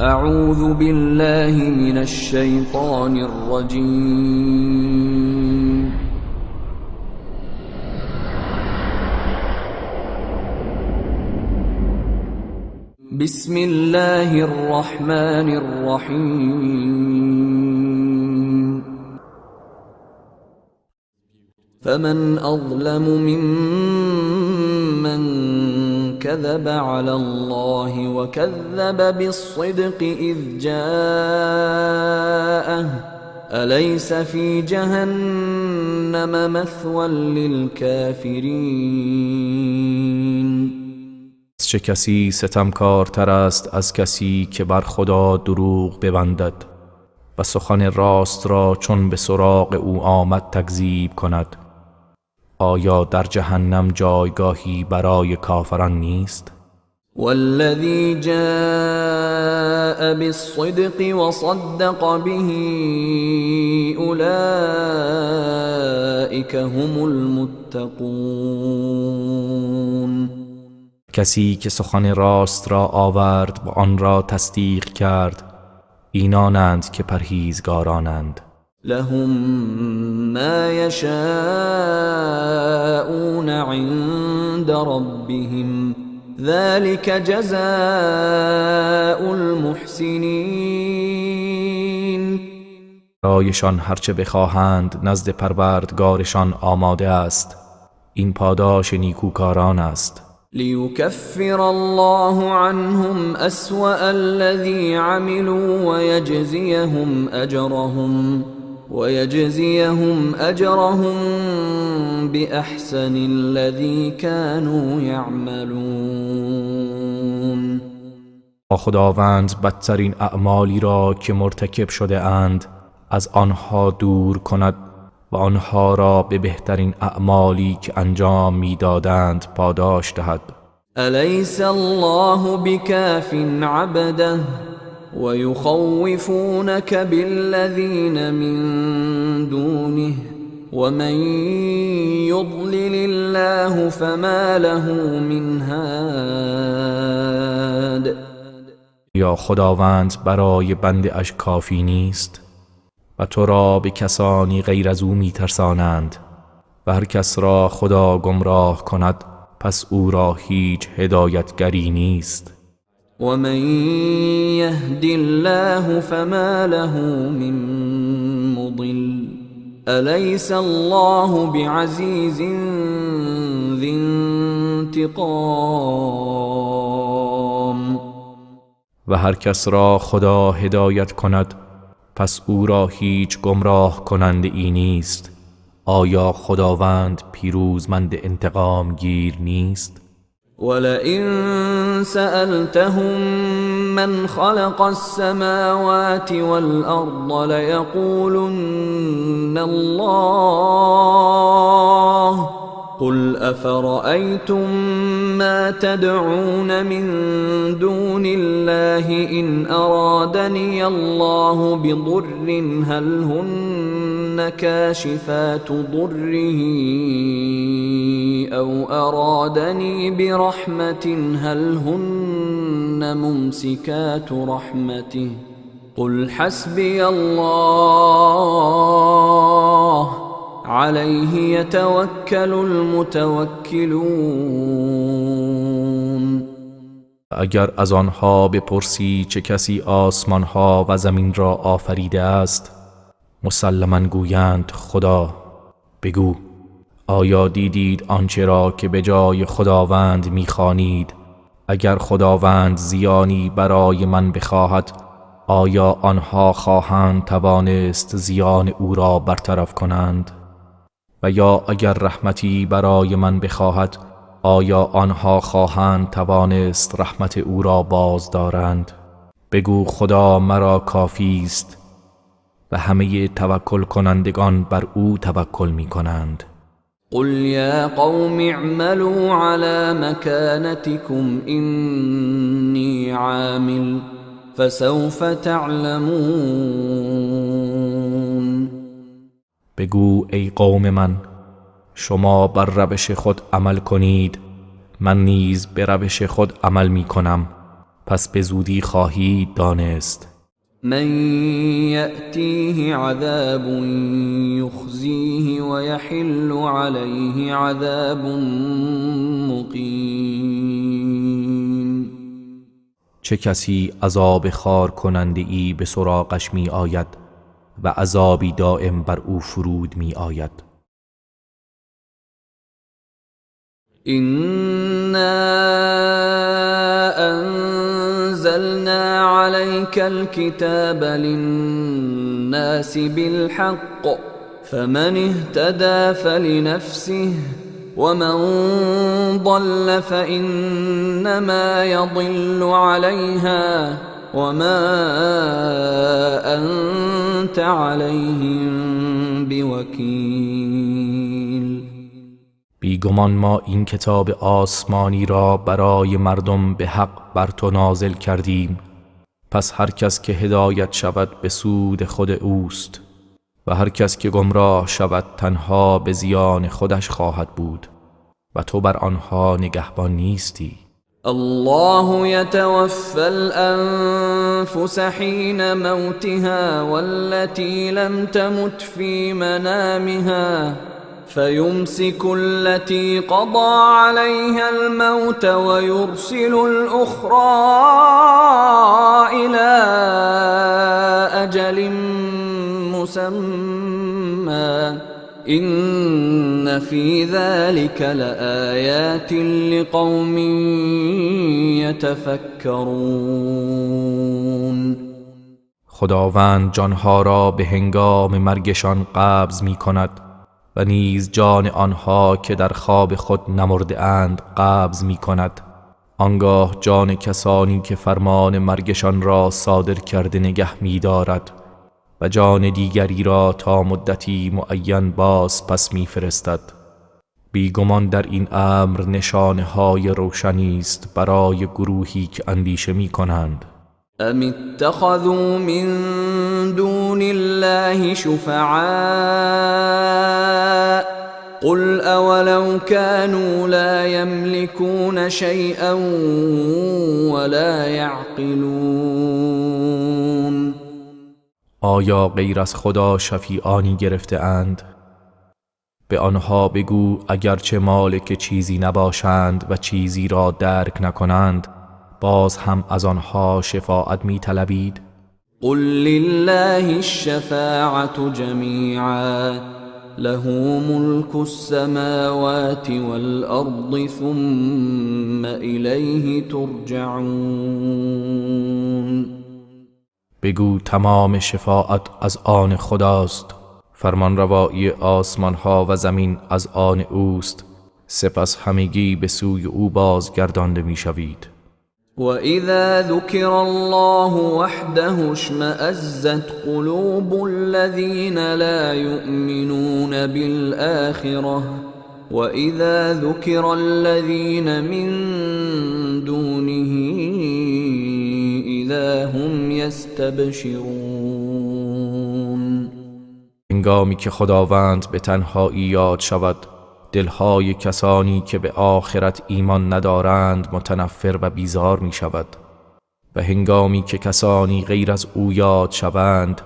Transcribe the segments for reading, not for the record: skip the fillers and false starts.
أعوذ بالله من الشيطان الرجيم. بسم الله الرحمن الرحيم. فمن أظلم ممن كذب على الله وكذب بالصدق إذ جاءه أليس في جهنم مثوى للكافرین؟ چه کسی ستمکارتر است از کسی که بر خدا دروغ ببندد و سخن راست را چون به سراغ او آمد تکذیب کند. آیا در جهنم جایگاهی برای کافران نیست؟ والذی جاء بالصدق وصدق به اولئک هم المتقون. کسی که سخن راست را آورد و آن را تصدیق کرد، اینانند که پرهیزگارانند. لهم ما يشاءون عند ربهم ذلك جزاء المحسنین. برایشان هرچه بخواهند نزد پروردگارشان آماده است، این پاداش نیکوکاران است. ليكفر الله عنهم أسوأ الذي عملوا ويجزيهم أجرهم بأحسن الذي كانوا يعملون. با خداوند بدترین اعمالی را که مرتکب شده اند از آنها دور کند و آنها را به بهترین اعمالی که انجام میدادند پاداش دهد. الیس الله بکاف عبده ويخوفونك بالذین من دونه ومن يضلل الله فما له من هاد. یا خداوند برای بنده اش کافی نیست و تو را به کسانی غیر از او میترسانند و هر کس را خدا گمراه کند پس او را هیچ هدایتگری نیست. و من یهد الله فما له من مضل الیس الله بعزیز ذی انتقام. و هر کس را خدا هدایت کند پس او را هیچ گمراه کننده ای نیست. آیا خداوند پیروزمند انتقام گیر نیست؟ ولئن سألتهم من خلق السماوات والأرض ليقولن الله قل أفرأيتم ما تدعون من دون الله إن أرادني الله بضر هل هن كاشفات ضره أو أرادني برحمة هل هن ممسكات رحمته قل حسبي الله علیه یتوکل المتوکلون. اگر از آنها بپرسی چه کسی آسمانها و زمین را آفریده است، مسلماً گویند خدا. بگو آیا دیدید آنچه را که به جای خداوند می‌خوانید؟ اگر خداوند زیانی برای من بخواهد آیا آنها خواهند توانست زیان او را برطرف کنند؟ و یا اگر رحمتی برای من بخواهد آیا آنها خواهند توانست رحمت او را باز دارند؟ بگو خدا مرا کافی است و همه توکل کنندگان بر او توکل می کنند. قل یا قوم اعملوا على مكانتكم إني عامل فسوف تعلمون. بگو ای قوم من شما بر روش خود عمل کنید، من نیز به روش خود عمل می کنم، پس به زودی خواهید دانست. من يأتيه عذاب يخزيه ويحل عليه عذاب مقيم. چه کسی عذاب خار کننده ای به سراغش می آید و عذابی دائم بر او فرود می آید. إنا أنزلنا عليك الكتاب للناس بالحق فمن اهتدى فلنفسه ومن ضل فإنما يضل عليها وما أنت عليهم بوكيل. بیگمان ما این کتاب آسمانی را برای مردم به حق بر تو نازل کردیم، پس هر کس که هدایت شود به سود خود اوست و هر کس که گمراه شود تنها به زیان خودش خواهد بود و تو بر آنها نگهبان نیستی. الله يتوفى الأنفس حين موتها والتي لم تمت في منامها فيمسك التي قضى عليها الموت ويرسل الأخرى إلى أجل مسمى إن في ذلك لآيات لقوم يتفكرون. خداوند جانها را به هنگام مرگشان قبض می کند و نیز جان آنها که در خواب خود نمرده اند قبض می کند. آنگاه جان کسانی که فرمان مرگشان را صادر کرده نگه می دارد و جان دیگری را تا مدتی معین باز پس می فرستد. بیگمان در این امر نشانه های روشنی است برای گروهی که اندیشه می کنند. ام اتخذوا من دون الله شفعاء قل اولو كانوا لا يملكون شيئا ولا يعقلون. آیا غیر از خدا شفیعانی گرفته اند؟ به آنها بگو اگرچه مالک چیزی نباشند و چیزی را درک نکنند باز هم از آنها شفاعت می طلبید؟ قل لله الشفاعة جميعا له ملك السماوات والأرض ثم إليه ترجعون. بگو تمام شفاعت از آن خداست، فرمانروایی آسمان ها و زمین از آن اوست، سپس همگی به سوی او بازگردانده می شوید. وَإِذَا ذُكِرَ اللَّهُ وَحْدَهُ اشْمَأَزَّتْ قُلُوبُ الَّذِينَ لَا يُؤْمِنُونَ بِالْآخِرَةِ وَإِذَا ذُكِرَ الَّذِينَ مِن دُونِهِ إِذَا هُمْ يَسْتَبْشِرُونَ. هنگامی که خداوند به تنهایی یاد شود دلهای کسانی که به آخرت ایمان ندارند متنفر و بیزار می شود و هنگامی که کسانی غیر از او یاد شوند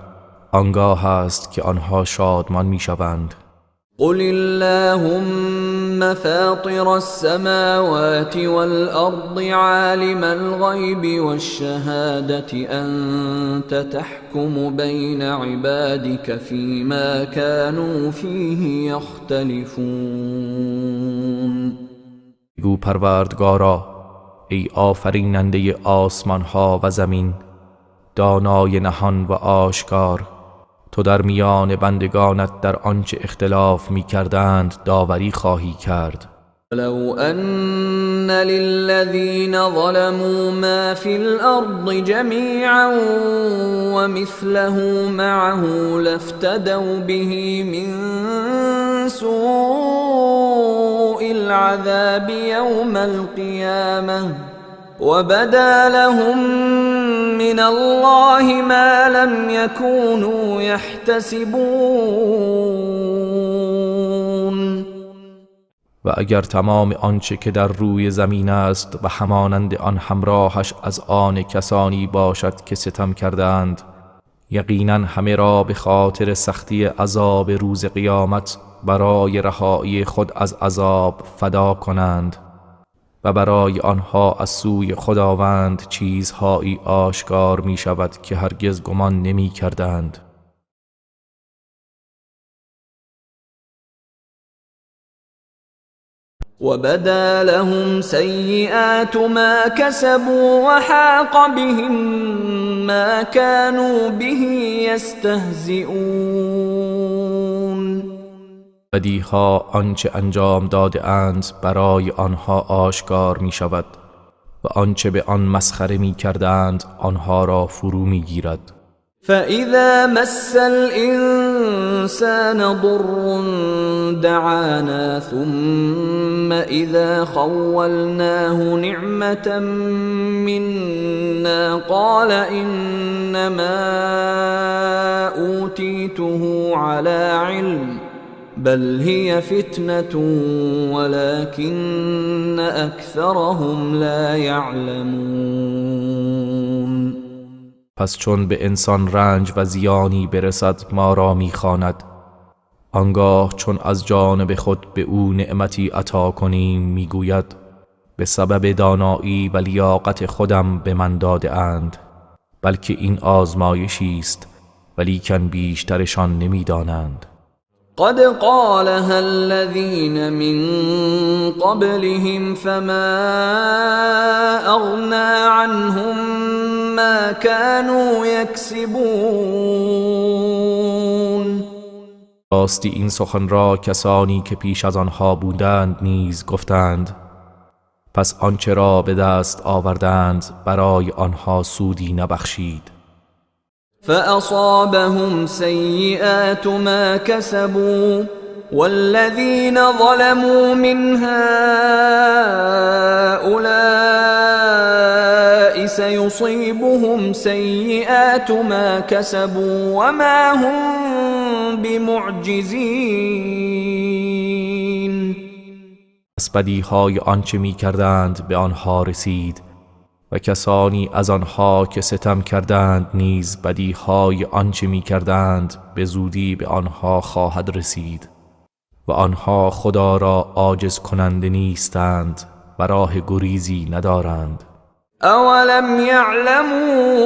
آنگاه است که آنها شادمان می شوند. قل اللهم فاطر السماوات والأرض عالم الغيب والشهادة أنت تحكم بين عبادك فيما كانوا فيه يختلفون. بگو پروردگارا ای آفریننده آسمان ها و زمین، دانای نهان و آشکار، تو در میان بندگانت در آنچه اختلاف می کردند داوری خواهی کرد. لو أن للذين ظلموا ما في الأرض جميعا ومثله معه لافتدوا به من سوء العذاب يوم القيامة وبدا لهم من الله ما لم يكونوا يحتسبون. و اگر تمام آنچه که در روی زمین است و همانند آن همراهش از آن کسانی باشد که ستم کردند، یقینا همه را به خاطر سختی عذاب روز قیامت برای رهایی خود از عذاب فدا کنند و برای آنها از سوی خداوند چیزهایی آشکار می شود که هرگز گمان نمی کردند. وبدا لهم سيئات ما كسبوا وحاق بهم ما كانوا به يستهزئون. بدیها آنچه انجام داده اند برای آنها آشکار می شود و آنچه به آن مسخره می کردند آنها را فرو می گیرد. فإذا مس الإنسان ضر دعانا ثم إذا خولناه نعمة منا قال إنما أوتيته على علم بل هي فتنة ولكن أكثرهم لا يعلمون. پس چون به انسان رنج و زیانی برسد ما را میخواند، آنگاه چون از جانب خود به او نعمتی عطا کنیم میگوید به سبب دانایی و لیاقت خودم به من داده اند، بلکه این آزمایشی است ولیکن بیشترشان نمیدانند. قد قالها الذين من قبلهم فما أغنى عنهم ما كانوا يكسبون. راستی این سخن را کسانی که پیش از آنها بودند نیز گفتند، پس آنچه را به دست آوردند برای آنها سودی نبخشید. فأصابهم سيئات ما كسبوا والذين ظلموا من هؤلاء سيصيبهم سيئات ما كسبوا وما هم بمعجزين. پس بدیهای آنچه می کردند به آنها رسید و کسانی از آنها که ستم کردند نیز بدیهای آنچه می کردند به زودی به آنها خواهد رسید و آنها خدا را عاجز کننده نیستند و راه گریزی ندارند. اولم يعلموا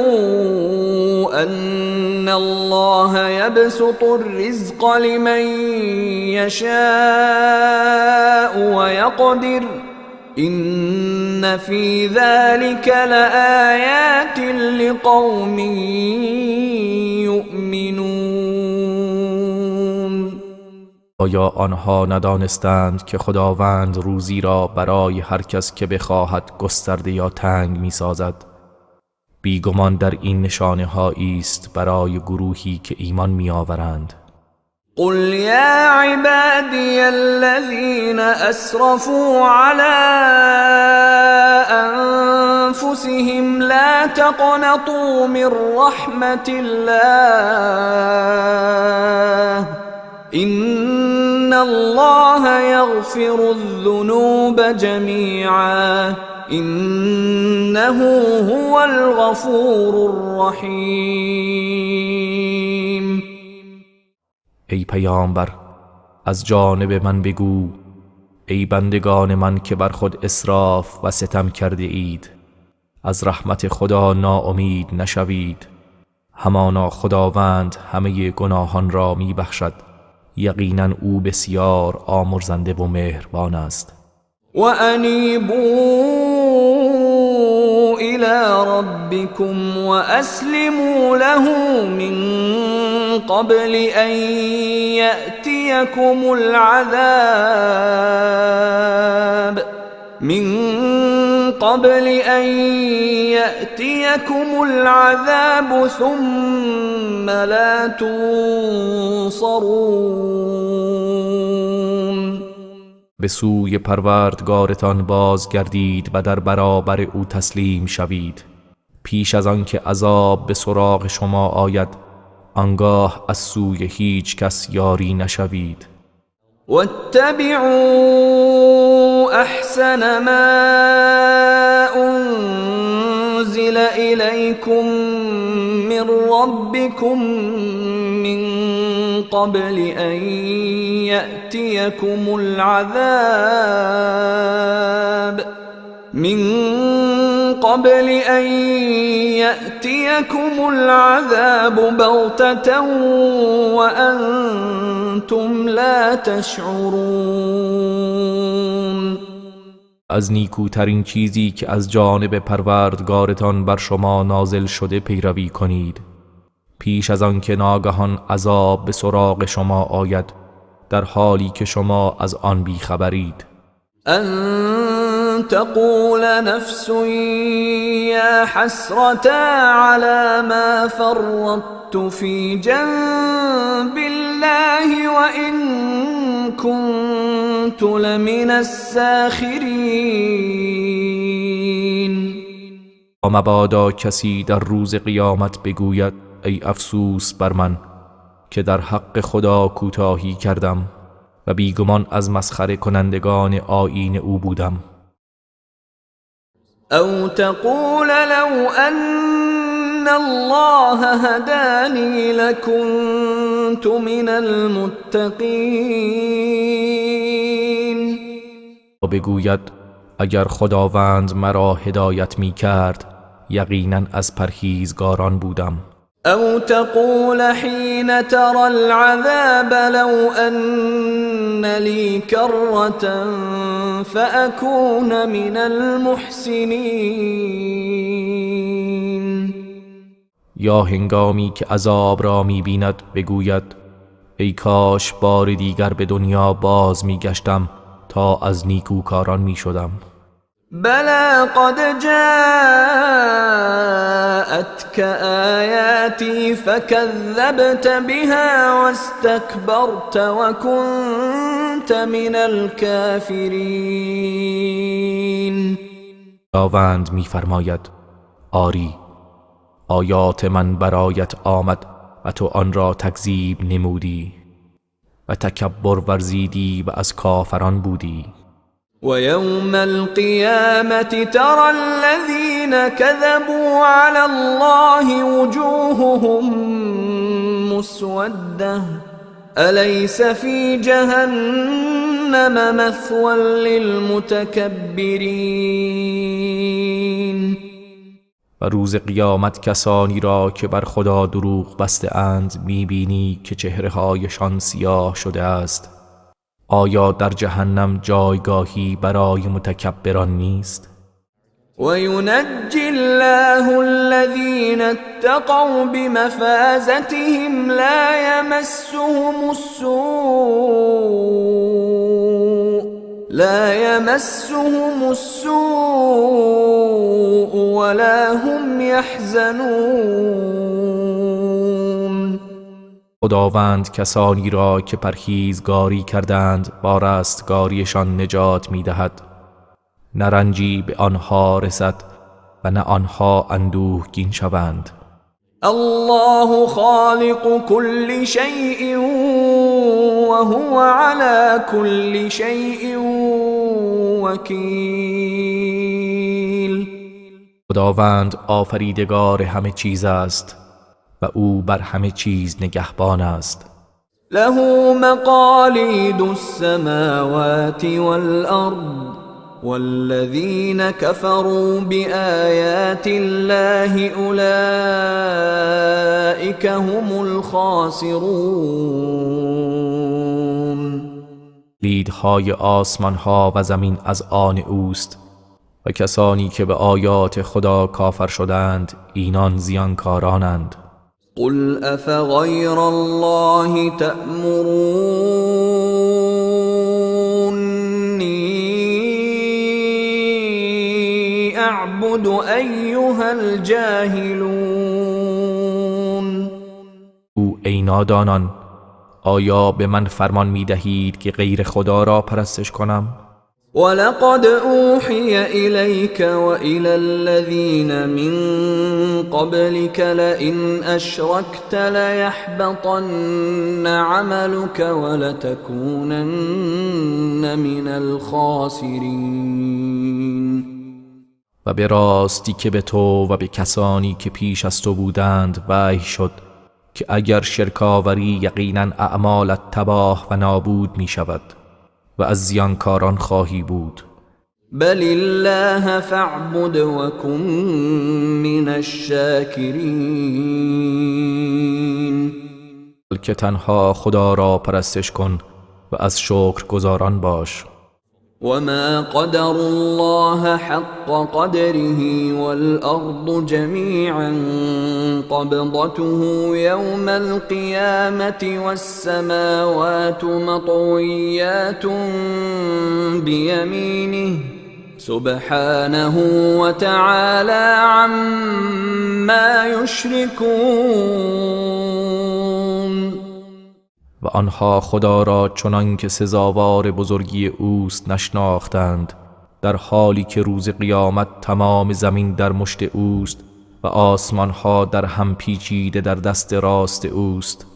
ان الله يبسط الرزق لمن يشاء ويقدر إن في ذلك لآيات لقوم يؤمنون. آیا آنها ندانستند که خداوند روزی را برای هر کس که بخواهد گسترده یا تنگ می سازد؟ بیگمان در این نشانه هایی است برای گروهی که ایمان می آورند. قل يا عبادي الذين أسرفوا على أنفسهم لا تقنطوا من رحمة الله إن الله يغفر الذنوب جميعا إنه هو الغفور الرحيم. ای پیامبر، از جانب من بگو ای بندگان من که بر خود اسراف و ستم کرده اید، از رحمت خدا ناامید نشوید، همانا خداوند همه گناهان را می بخشد، یقینا او بسیار آمرزنده و مهربان است. و انیبوا الى ربکم و اسلموا له من قبل ان يأتيكم العذاب ثم لا تنصرون. به سوی پروردگارتان بازگردید و در برابر او تسلیم شوید پیش از آن که عذاب به سراغ شما آید، آنگاه از سوی هیچ کس یاری نشوید. واتبعوا احسن ما انزل اليكم من ربكم من قبل ان يأتيكم العذاب بغتة وأنتم لا تشعرون. از نیکوترین چیزی که از جانب پروردگارتان بر شما نازل شده پیروی کنید، پیش از آن که ناگهان عذاب به سراغ شما آید در حالی که شما از آن بیخبرید. ان تقول نفس یا حسرتا على ما فرطت في جنب الله وإن كنت لمن الساخرين. و مبادا کسی در روز قیامت بگوید ای افسوس بر من که در حق خدا کوتاهی کردم و بیگمان از مسخره کنندگان آیین او بودم. او تقول لو ان الله هداني لكنت من المتقین. و بگوید اگر خداوند مرا هدایت می کرد یقینا از پرهیزگاران بودم. او تقول حين ترى العذاب لو ان لي كرة فأكون من المحسنين. یا هنگامی که عذاب را می بیند بگوید ای کاش بار دیگر به دنیا باز می گشتم تا از نیکوکاران می شدم. بلى قد جاءتك آياتي فكذبت بها واستكبرت وكنت من الكافرين. خداوند می‌فرماید آری آیات من برایت آمد و تو آن را تکذیب نمودی و تکبر ورزیدی و از کافران بودی. ويوم القيامة ترى الذين كذبوا على الله وجوههم مسودة أليس في جهنم مثوى للمتكبرين. و روز قیامت کسانی را که بر خدا دروغ بسته اند میبینی که چهره‌هایشان سیاه شده است. آیا در جهنم جایگاهی برای متکبران نیست؟ وَيُنَجِّي اللَّهُ الَّذِينَ اتَّقَوْا بِمَفَازَتِهِمْ لا يمسهم السوء ولا هم يحزنون. خداوند کسانی را که پرهیزگاری کردند با رستگاریشان نجات می‌دهد، نه رنجی به آنها رسد و نه آنها اندوهگین شوند. الله خالق كل شيء وهو على كل شيء وكيل. خداوند آفریدگار همه چیز است و او بر همه چیز نگهبان است. له مقاليد السماوات والأرض والذين كفروا بآيات الله أولئك هم الخاسرون. لیدهای آسمان ها و زمین از آن اوست و کسانی که به آیات خدا کافر شدند اینان زیانکارانند. قل افغیر الله تأمرونی اعبد ایها الجاهلون. او ای نادانان، آیا به من فرمان می دهید که غیر خدا را پرستش کنم؟ ولقد أوحي إليك وإلى الذين من قبلك لئن أشركت ليحبطن عملك ولتكونن من الخاسرين. و به راستی که به تو و به کسانی که پیش از تو بودند وحی شد که اگر شرک آوری یقینا اعمالت تباه و نابود می شود و از زیانکاران خواهی بود. بل الله فاعبد وكن من الشاکرین. بلکه تنها خدا را پرستش کن و از شکرگزاران باش. وما قدر الله حق قدره والأرض جميعا قبضته يوم القيامة والسماوات مطويات بيمينه سبحانه وتعالى عما يشركون. و آنها خدا را چنان که سزاوار بزرگی اوست نشناختند، در حالی که روز قیامت تمام زمین در مشت اوست و آسمانها در هم پیچیده در دست راست اوست.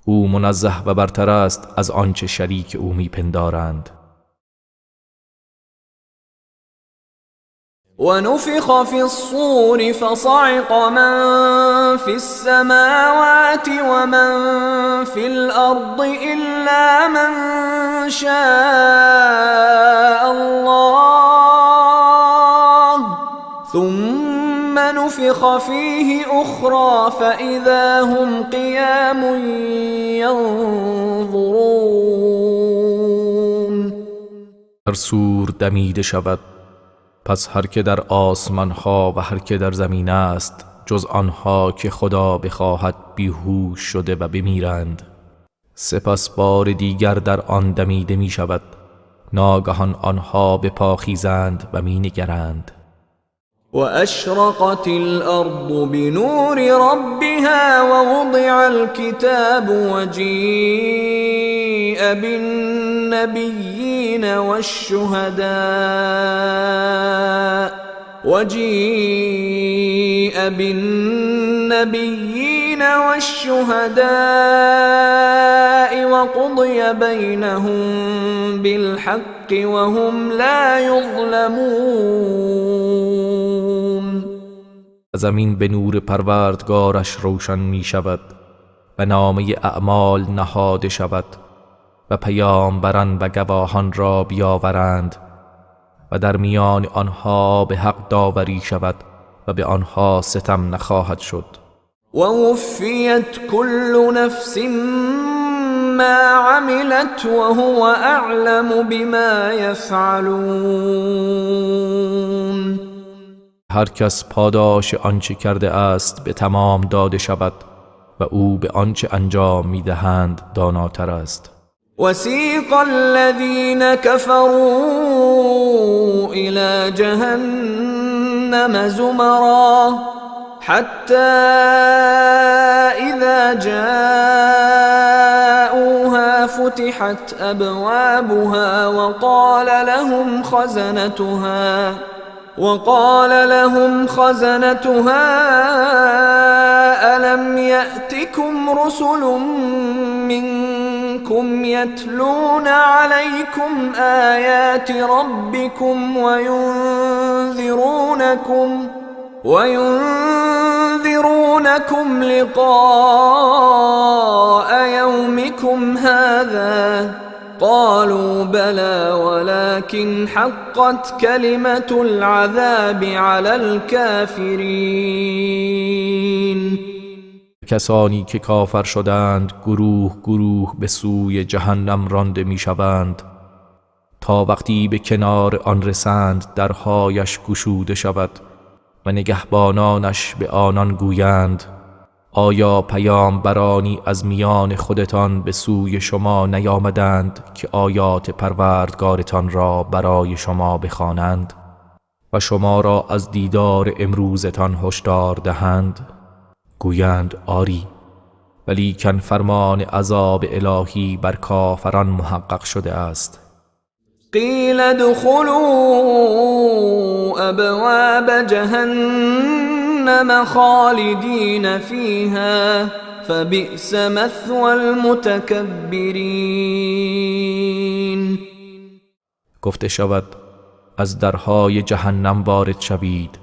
او منزه و برتر است از آنچه شریک او میپندارند. ونفخ في الصور فصعق من في السماوات ومن في الأرض إلا من شاء الله ثم نفخ فيه أخرى فإذا هم قيام ينظرون. هر سور دمیده شود، پس هر که در آسمان ها و هر که در زمین است جز آنها که خدا بخواهد بیهوش شده و بمیرند. سپس بار دیگر در آن دمیده می شود، ناگهان آنها بپاخیزند و می نگرند. وأشرقت الأرض بنور ربها ووضع الكتاب وجيء بالنبيين والشهداء وقضي بينهم بالحق وهم لا يظلمون. زمین به نور پروردگارش روشن می شود و نامه اعمال نهاده شود و پیامبران و گواهان را بیاورند و در میان آنها به حق داوری شود و به آنها ستم نخواهد شد. ووفیت كل نفس ما عملت وهو اعلم بما يفعلون. هر کس پاداش آنچه کرده است به تمام داده شود و او به آنچه انجام میدهند داناتر است. وسیق الذین كفروا الى جهنم زمرا حتى اذا جاءوها فتحت ابوابها وقال لهم خزنتها ألم يأتكم رسل منكم يتلون عليكم آيات ربكم وينذرونكم لقاء يومكم هذا قالوا بلى ولكن حقت كلمة العذاب على الكافرين. کسانی که کافر شدند گروه گروه به سوی جهنم رانده می شوند تا وقتی به کنار آن رسند درهایش گشوده شود و نگهبانانش به آنان گویند آیا پیامبرانی از میان خودتان به سوی شما نیامدند که آیات پروردگارتان را برای شما بخوانند و شما را از دیدار امروزتان هشدار دهند؟ گویند آری، ولیکن فرمان عذاب الهی بر کافران محقق شده است. قیل ادخلوا ابواب جهنم خالدین فیها فبئس مثوى المتکبرین. گفته شود از درهای جهنم وارد شوید،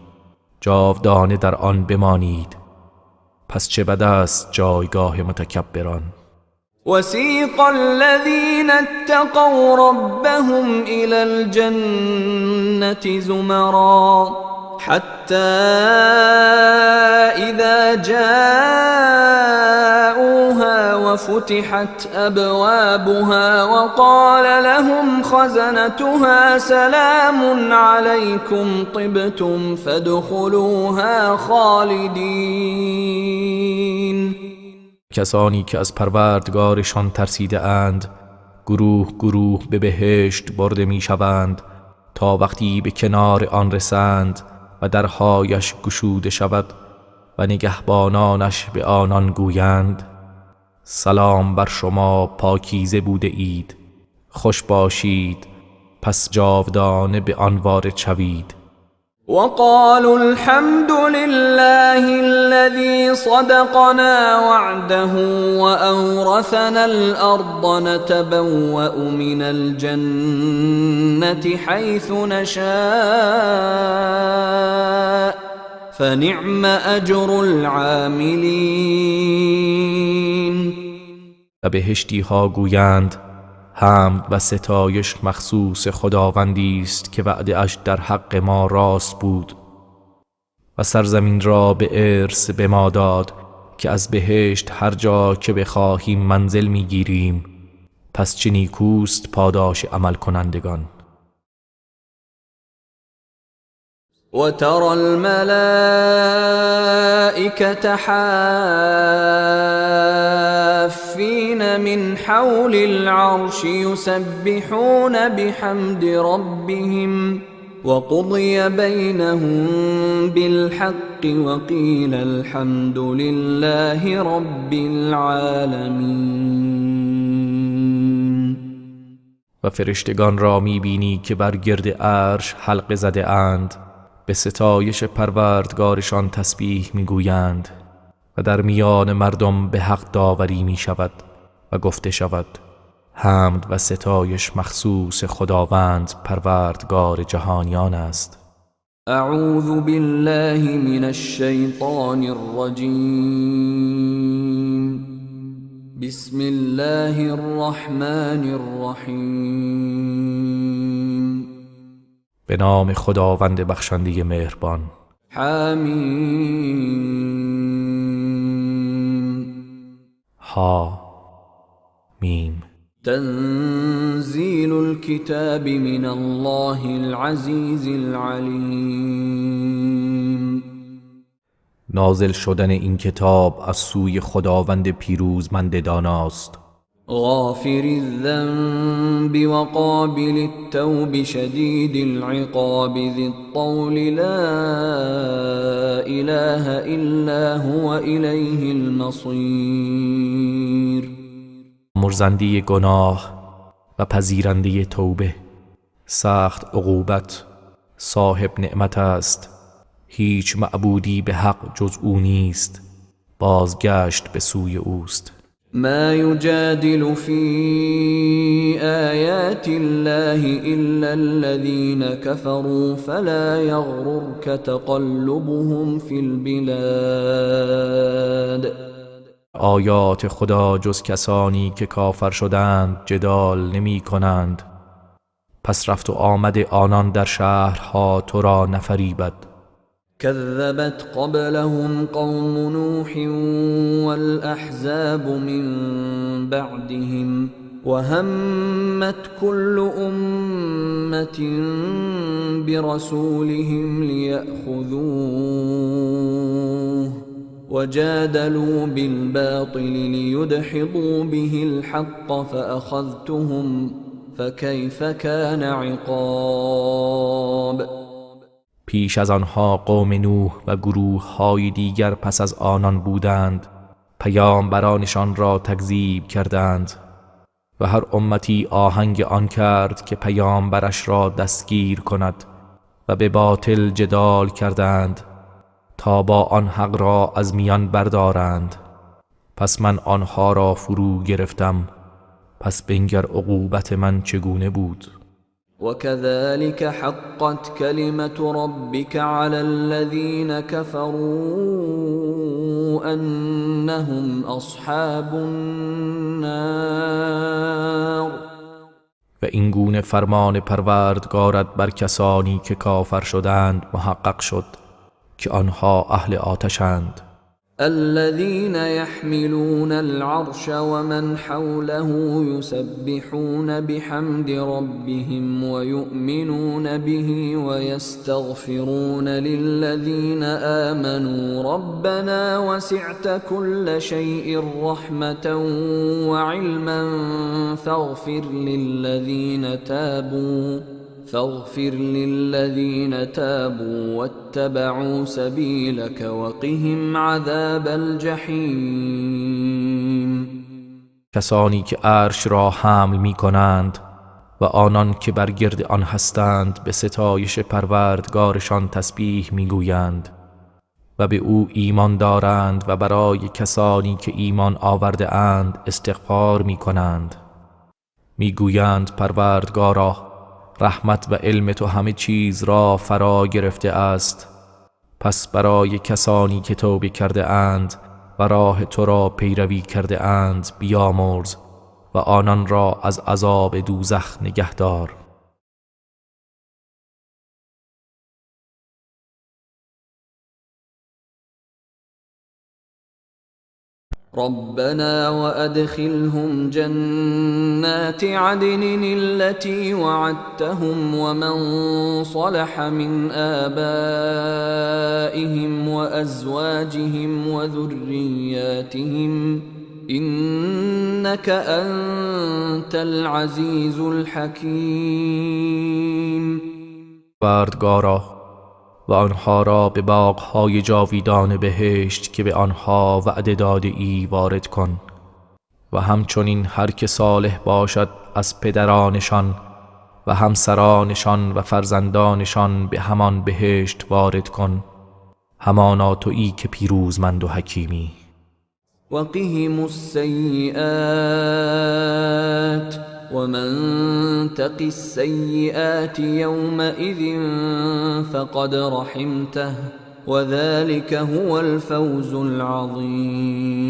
جاودانه در آن بمانید، پس چه بد است جایگاه متکبران. وسیق الذین اتقوا ربهم الى الجنة زمرا حتى اذا جاءوها وفتحت ابوابها وقال لهم خزنتها سلام عليكم طبتم فادخلوها خالدین. کسانی که از پروردگارشان ترسیده اند گروه گروه به بهشت برده می شوند تا وقتی به کنار آن رسند و درهایش گشوده شود و نگهبانانش به آنان گویند سلام بر شما، پاکیزه بوده اید، خوش باشید، پس جاودانه به آن وارد شوید. وقالوا الحمد لله الذي صدقنا وعده وأورثنا الأرض نتبوأ من الجنة حيث نشاء فنعم أجر العاملين. و بهشتی ها گویند حمد و ستایش مخصوص خداوندی است که وعده اش در حق ما راست بود و سرزمین را به ارث به ما داد که از بهشت هر جا که بخواهیم منزل میگیریم، پس چه نیکوست پاداش عمل کنندگان. وترى الملائكة حافين من حول العرش يسبحون بحمد ربهم وقضي بينهم بالحق وقيل الحمد لله رب العالمين. و فرشتگان را میبینی که بر گرد عرش حلقه زده اند، به ستایش پروردگارشان تسبیح میگویند و در میان مردم به حق داوری می شود و گفته شود حمد و ستایش مخصوص خداوند پروردگار جهانیان است. اعوذ بالله من الشیطان الرجیم. بسم الله الرحمن الرحیم. به نام خداوند بخشنده مهربان. حمیم. ها میم. تنزیل الكتاب من الله العزیز العلیم. نازل شدن این کتاب از سوی خداوند پیروزمند داناست. غافر الذنب وقابل التوب شدید العقاب ذی الطول لا اله الا هو الیه المصیر. مرزنده گناه و پذیرنده توبه، سخت عقوبت، صاحب نعمت است، هیچ معبودی به حق جز او نیست، بازگشت به سوی اوست. ما يجادل في آيات الله إلا الذين كفروا فلا يغررك تقلبهم في البلاد. آیات خدا جز کسانی که کافر شدند جدال نمی کنند، پس رفت و آمد آنان در شهرها تو را نفریبد. كذبت قبلهم قوم نوح والأحزاب من بعدهم وهمت كل أمة برسولهم ليأخذوه وجادلوا بالباطل ليدحضوا به الحق فأخذتهم فكيف كان عقاب. پیش از آنها قوم نوح و گروه های دیگر پس از آنان بودند، پیامبرانشان را تکذیب کردند و هر امتی آهنگ آن کرد که پیامبرش را دستگیر کند و به باطل جدال کردند تا با آن حق را از میان بردارند. پس من آنها را فرو گرفتم. پس بنگر عقوبت من چگونه بود. وكذلك حقت كلمة ربك على الذين كفروا أنهم أصحاب النار. و این گونه فرمان پروردگارت بر کسانی که کافر شدند محقق شد که آنها اهل آتشند. الذين يحملون العرش ومن حوله يسبحون بحمد ربهم ويؤمنون به ويستغفرون للذين آمنوا ربنا وسعت كل شيء رحمة وعلما فاغفر للذين تابوا واتبعوا سبيلك وقهم عذاب الجحیم. کسانی که عرش را حمل می کنند و آنان که بر گرد آن هستند به ستایش پروردگارشان تسبیح می گویند و به او ایمان دارند و برای کسانی که ایمان آورده اند استغفار می کنند. می گویند پروردگارا رحمت و علم تو همه چیز را فرا گرفته است. پس برای کسانی که توبه کرده اند و راه تو را پیروی کرده اند بیامرز و آنان را از عذاب دوزخ نگهدار. ربنا وأدخلهم جنات عدن التي وعدتهم ومن صلح من آبائهم وأزواجهم وذرياتهم إنك أنت العزيز الحكيم. پروردگارا و آنها را به باغ‌های جاویدان بهشت که به آنها وعده داده ای وارد کن و همچنین هر که صالح باشد از پدرانشان و همسرانشان و فرزندانشان به همان بهشت وارد کن. همانا تویی که پیروزمند و حکیمی. وقهم السيئات ومن تق السيئات يومئذ فقد رحمته وذلك هو الفوز العظيم.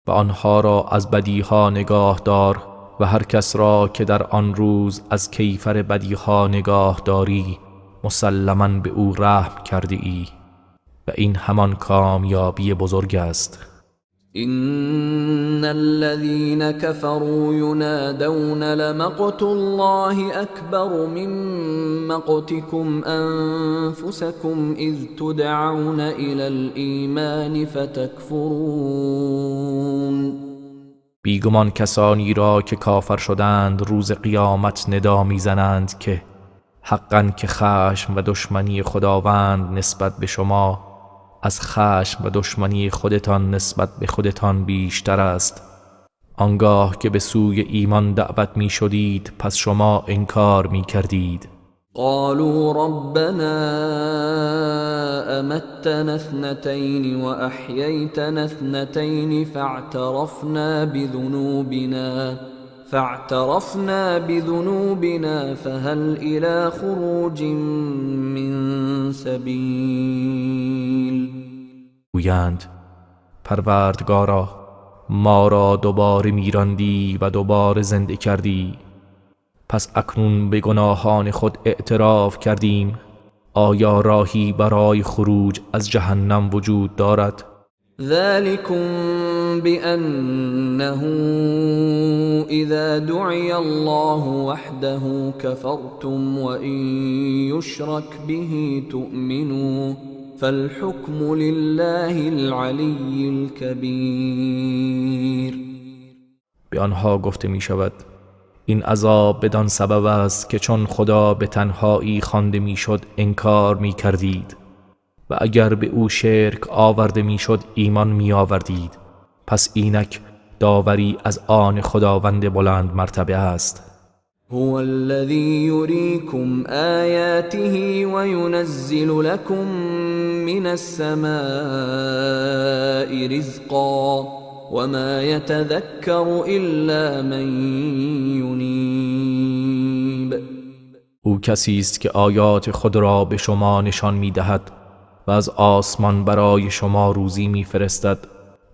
و آنها را از بدیها نگاه دار و هر کس را که در آن روز از کیفر بدیها نگاه داری مسلماً به او رحم کرده ای و این همان کامیابی بزرگ است. إن الذين كفروا ينادون لمقت الله أكبر من مقتكم أنفسكم إذ تدعون إلى الإيمان فتكفرون. بیگمان کسانی را که کافر شدند روز قیامت ندا میزنند که حقاً که خشم و دشمنی خداوند نسبت به شما از خشم و دشمنی خودتان نسبت به خودتان بیشتر است. آنگاه که به سوی ایمان دعوت می شدید پس شما انکار می کردید. قالوا ربنا أمتنا اثنتين وأحييتنا اثنتين فاعترفنا بذنوبنا فهل إلى خروج من سبيل. گویند پروردگارا ما را دوباره میراندی و دوباره زنده کردی، پس اکنون به گناهان خود اعتراف کردیم. آیا راهی برای خروج از جهنم وجود دارد؟ ذلكم بأنه إذا دعي الله وحده كفرتم وإن يشرك به تؤمنوا فالحكم لله العلي الكبير. به آنها گفته می شود این عذاب بدان سبب است که چون خدا به تنهایی خوانده می شد انکار می کردید و اگر به او شرک آورده می شد ایمان می آوردید. پس اینک داوری از آن خداوند بلند مرتبه است. هو الذي يريكم آياته وينزل لكم من السماء رزقا وما يتذكر إلا من ينيب. او کسی است که آیات خود را به شما نشان می‌دهد و از آسمان برای شما روزی می‌فرستد.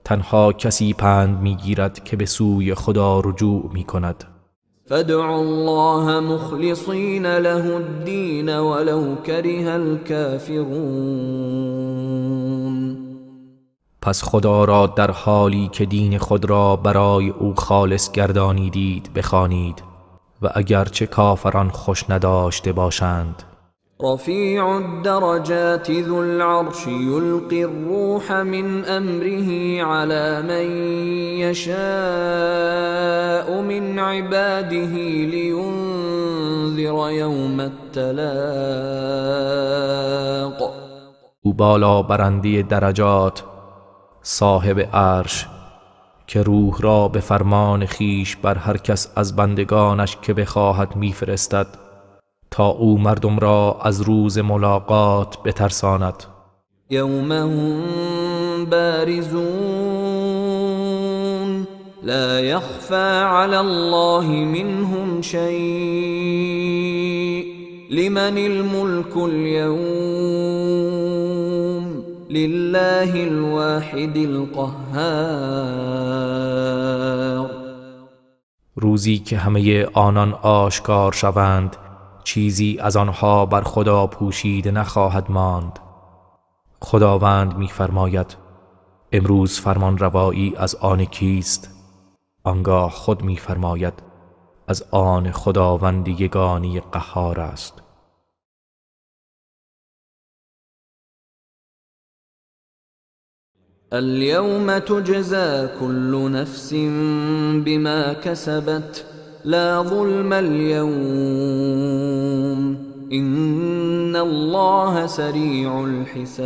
تنها کسی پند می‌گیرد که به سوی خدا رجوع می‌کند. فادعوا الله مخلصین له الدین ولو کره الكافرون. پس خدا را در حالی که دین خود را برای او خالص گردانیدید بخوانید و اگرچه کافران خوش نداشته باشند. رفیع الدرجات ذو العرش یلقی الروح من امره على من یشاء من عباده لینذر یوم التلاق. او بالا برنده درجات، صاحب عرش، که روح را به فرمان خیش بر هر کس از بندگانش که بخواهد میفرستد تا او مردم را از روز ملاقات بترساند. یوم هم بارزون لا يخفى على الله منهم شيء لمن الملك اليوم لله الواحد القهار. روزی که همه آنان آشکار شوند چیزی از آنها بر خدا پوشیده نخواهد ماند. خداوند می‌فرماید امروز فرمان روایی از آن کیست؟ آنگاه خود می‌فرماید از آن خداوند یگانه قهار است. اليوم تجزى كل نفس بما كسبت لا ظلم اليوم إن الله سریع الحساب.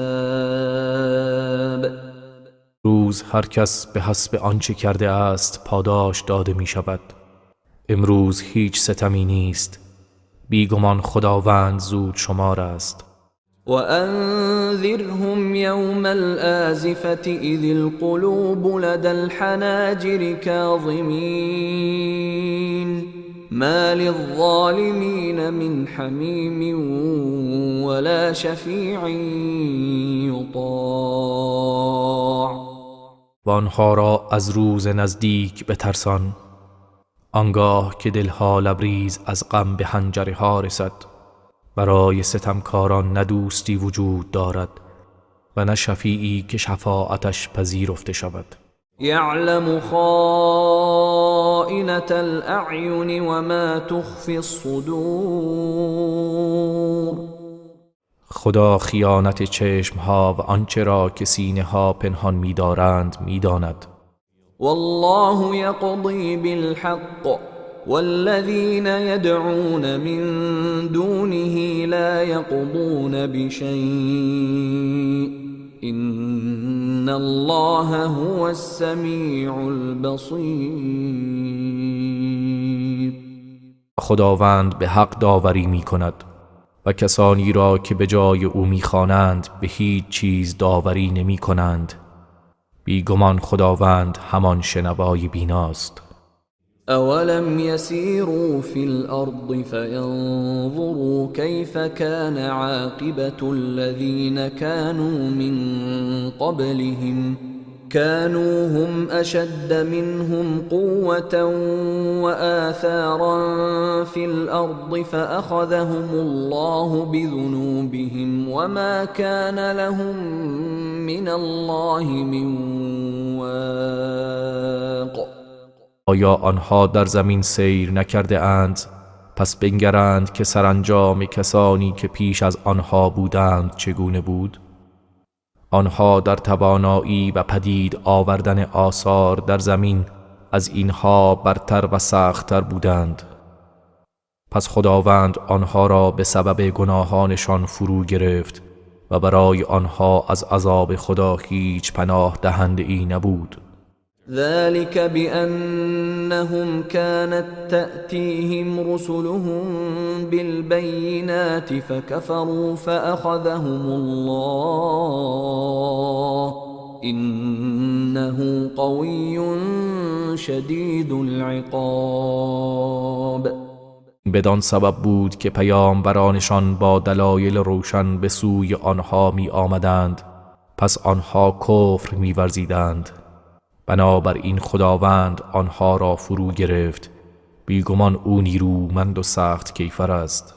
روز هر کس به حسب آنچه کرده است پاداش داده می شود. امروز هیچ ستمی نیست، بیگمان خداوند زود شمار است. وأنذرهم يوم الآزفة إذ القلوب لدى الحناجر كاظمين ما للظالمين من حميم ولا شفيع يطاع. و آنها را از روز نزدیک بترسان، آنگاه که دلها لبریز از غم به حنجره ها رسد. برای ستمکاران نه دوستی وجود دارد و نه شفیعی که شفاعتش پذیرفته شود. یعلم خائنة الأعین وما تخفی الصدور. خدا خیانت چشمها و آنچه را که سینه ها پنهان می‌دارند می‌داند. والله يقضي بالحق والذين يدعون من دونه لا يقضون بشيء إن الله هو السميع البصير. خداوند به حق داوری می کند و کسانی را که به جای او می خوانند به هیچ چیز داوری نمی کنند. بیگمان خداوند همان شنوای بیناست. أولم يسيروا في الأرض فينظروا كيف كان عاقبة الذين كانوا من قبلهم كانوا هم أشد منهم قوة وآثارا في الأرض فأخذهم الله بذنوبهم وما كان لهم من الله من واق. آیا آنها در زمین سیر نکرده اند؟ پس بنگرند که سرانجام کسانی که پیش از آنها بودند چگونه بود؟ آنها در توانایی و پدید آوردن آثار در زمین از اینها برتر و سخت‌تر بودند. پس خداوند آنها را به سبب گناهانشان فرو گرفت و برای آنها از عذاب خدا هیچ پناه دهنده ای نبود. ذلك بأنهم كانت تأتيهم رسلهم بالبينات فكفروا فأخذهم الله إنه قوي شدید العقاب. بدان سبب بود که پیامبرانشان با دلایل روشن به سوی آنها می آمدند، پس آنها کفر می ورزیدند. بنابراین خداوند آنها را فرو گرفت، بیگمان او نیرومند و سخت کیفر است.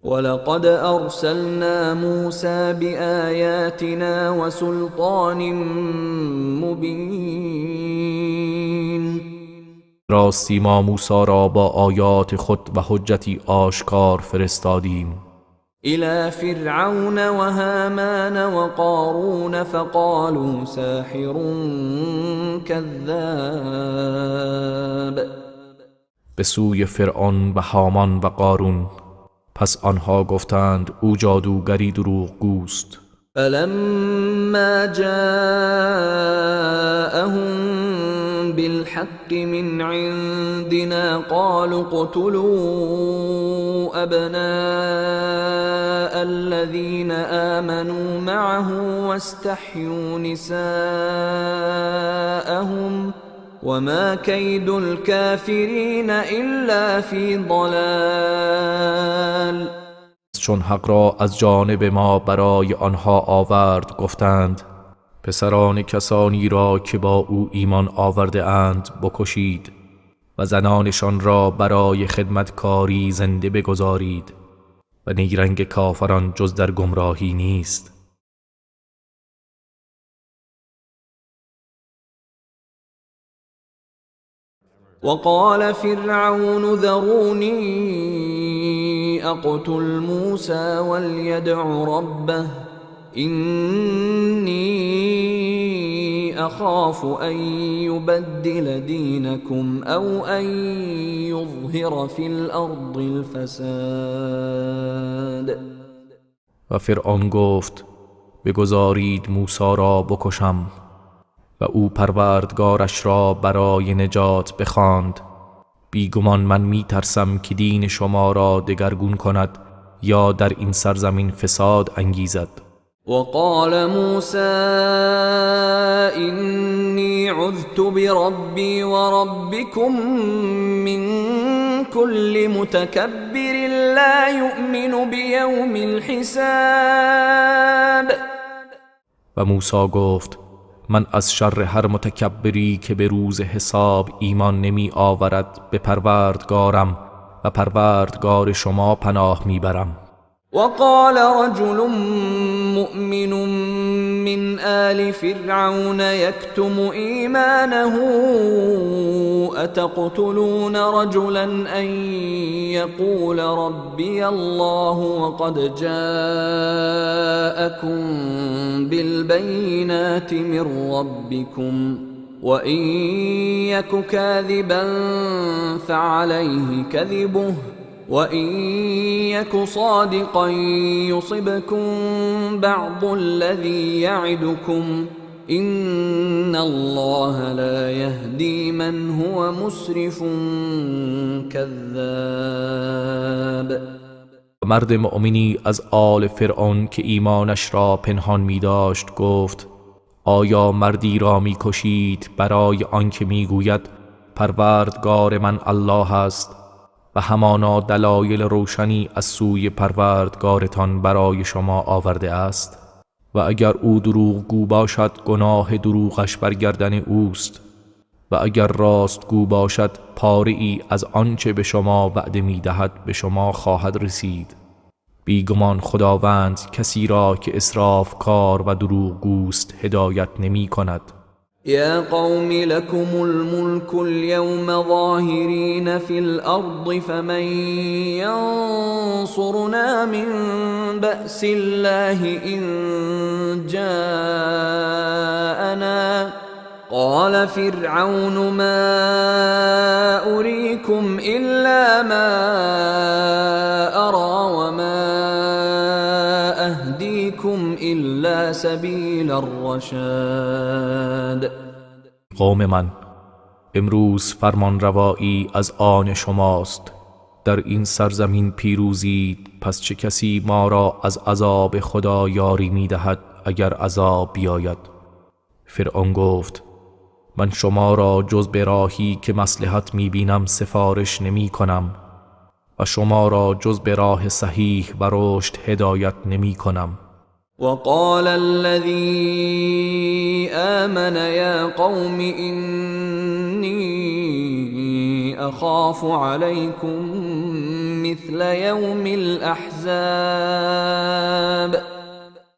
ولقد أرسلنا موسى بآياتنا وسلطان مبين. راستی ما موسی را با آیات خود و حجتی آشکار فرستادیم إلى فرعون وهامان وقارون فقالوا ساحر كذاب. به سوی فرعون و هامان و قارون، پس آنها گفتند او جادوگری دروغگوست. فلما جاءهم بالحق من عندنا قالوا اقتلوا أبناء الذين آمنوا معه واستحيوا نساءهم وما كيد الكافرين إلا في ضلال. چون حق را از جانب ما برای آنها آورد گفتند پسران کسانی را که با او ایمان آورده اند بکشید و زنانشان را برای خدمتکاری زنده بگذارید و نیرنگ کافران جز در گمراهی نیست. وقال فرعون ذروني أقتل موسى وليدع ربه إني أخاف أن يبدل دينكم أو أن يظهر في الأرض الفساد. و فرعون گفت بگذارید موسی را بکشم و او پروردگارش را برای نجات بخواند، بیگمان من می ترسم که دین شما را دگرگون کند یا در این سرزمین فساد انگیزد. وقال موسى إني عذت بربي وربكم من كل متكبر لا يؤمن بيوم الحساب. و موسی گفت من از شر هر متکبری که به روز حساب ایمان نمی آورد به پروردگارم و پروردگار شما پناه میبرم. وقال رجل مؤمن من آل فرعون يكتم إيمانه أتقتلون رجلا أن يقول ربي الله وقد جاءكم بالبينات من ربكم وإن يك كاذبا فعليه كذبه وَإِن يَكُ صَادِقًا يُصِبْكُم بَعْضُ الَّذِي يَعِدُكُمْ إِنَّ اللَّهَ لَا يَهْدِي مَنْ هُوَ مُسْرِفٌ كَذَّابٌ. مرد مؤمنی از آل فرعون که ایمانش را پنهان می داشت گفت آیا مردی را می کشید برای آنکه می گوید پروردگار من الله است و همانا دلایل روشنی از سوی پروردگارتان برای شما آورده است؟ و اگر او دروغگو باشد گناه دروغش بر گردن اوست و اگر راستگو باشد پاره‌ای از آنچه به شما وعده می‌دهد به شما خواهد رسید. بیگمان خداوند کسی را که اسراف کار و دروغگوست هدایت نمی کند. يا قوم لكم الملك اليوم ظاهرين في الأرض فمن ينصرنا من بأس الله إن جاءنا قال فرعون ما أريكم إلا ما أرى وما أهديكم إلا سبيل الرشاد. قوم من امروز فرمان روایی از آن شماست. در این سرزمین پیروزید، پس چه کسی ما را از عذاب خدا یاری می دهد اگر عذاب بیاید؟ فرعون گفت من شما را جز به راهی که مصلحت می بینم سفارش نمی کنم و شما را جز به راه صحیح و رشد هدایت نمی کنم. وقال الذي آمن يا قوم إني أخاف عليكم مثل يوم الأحزاب.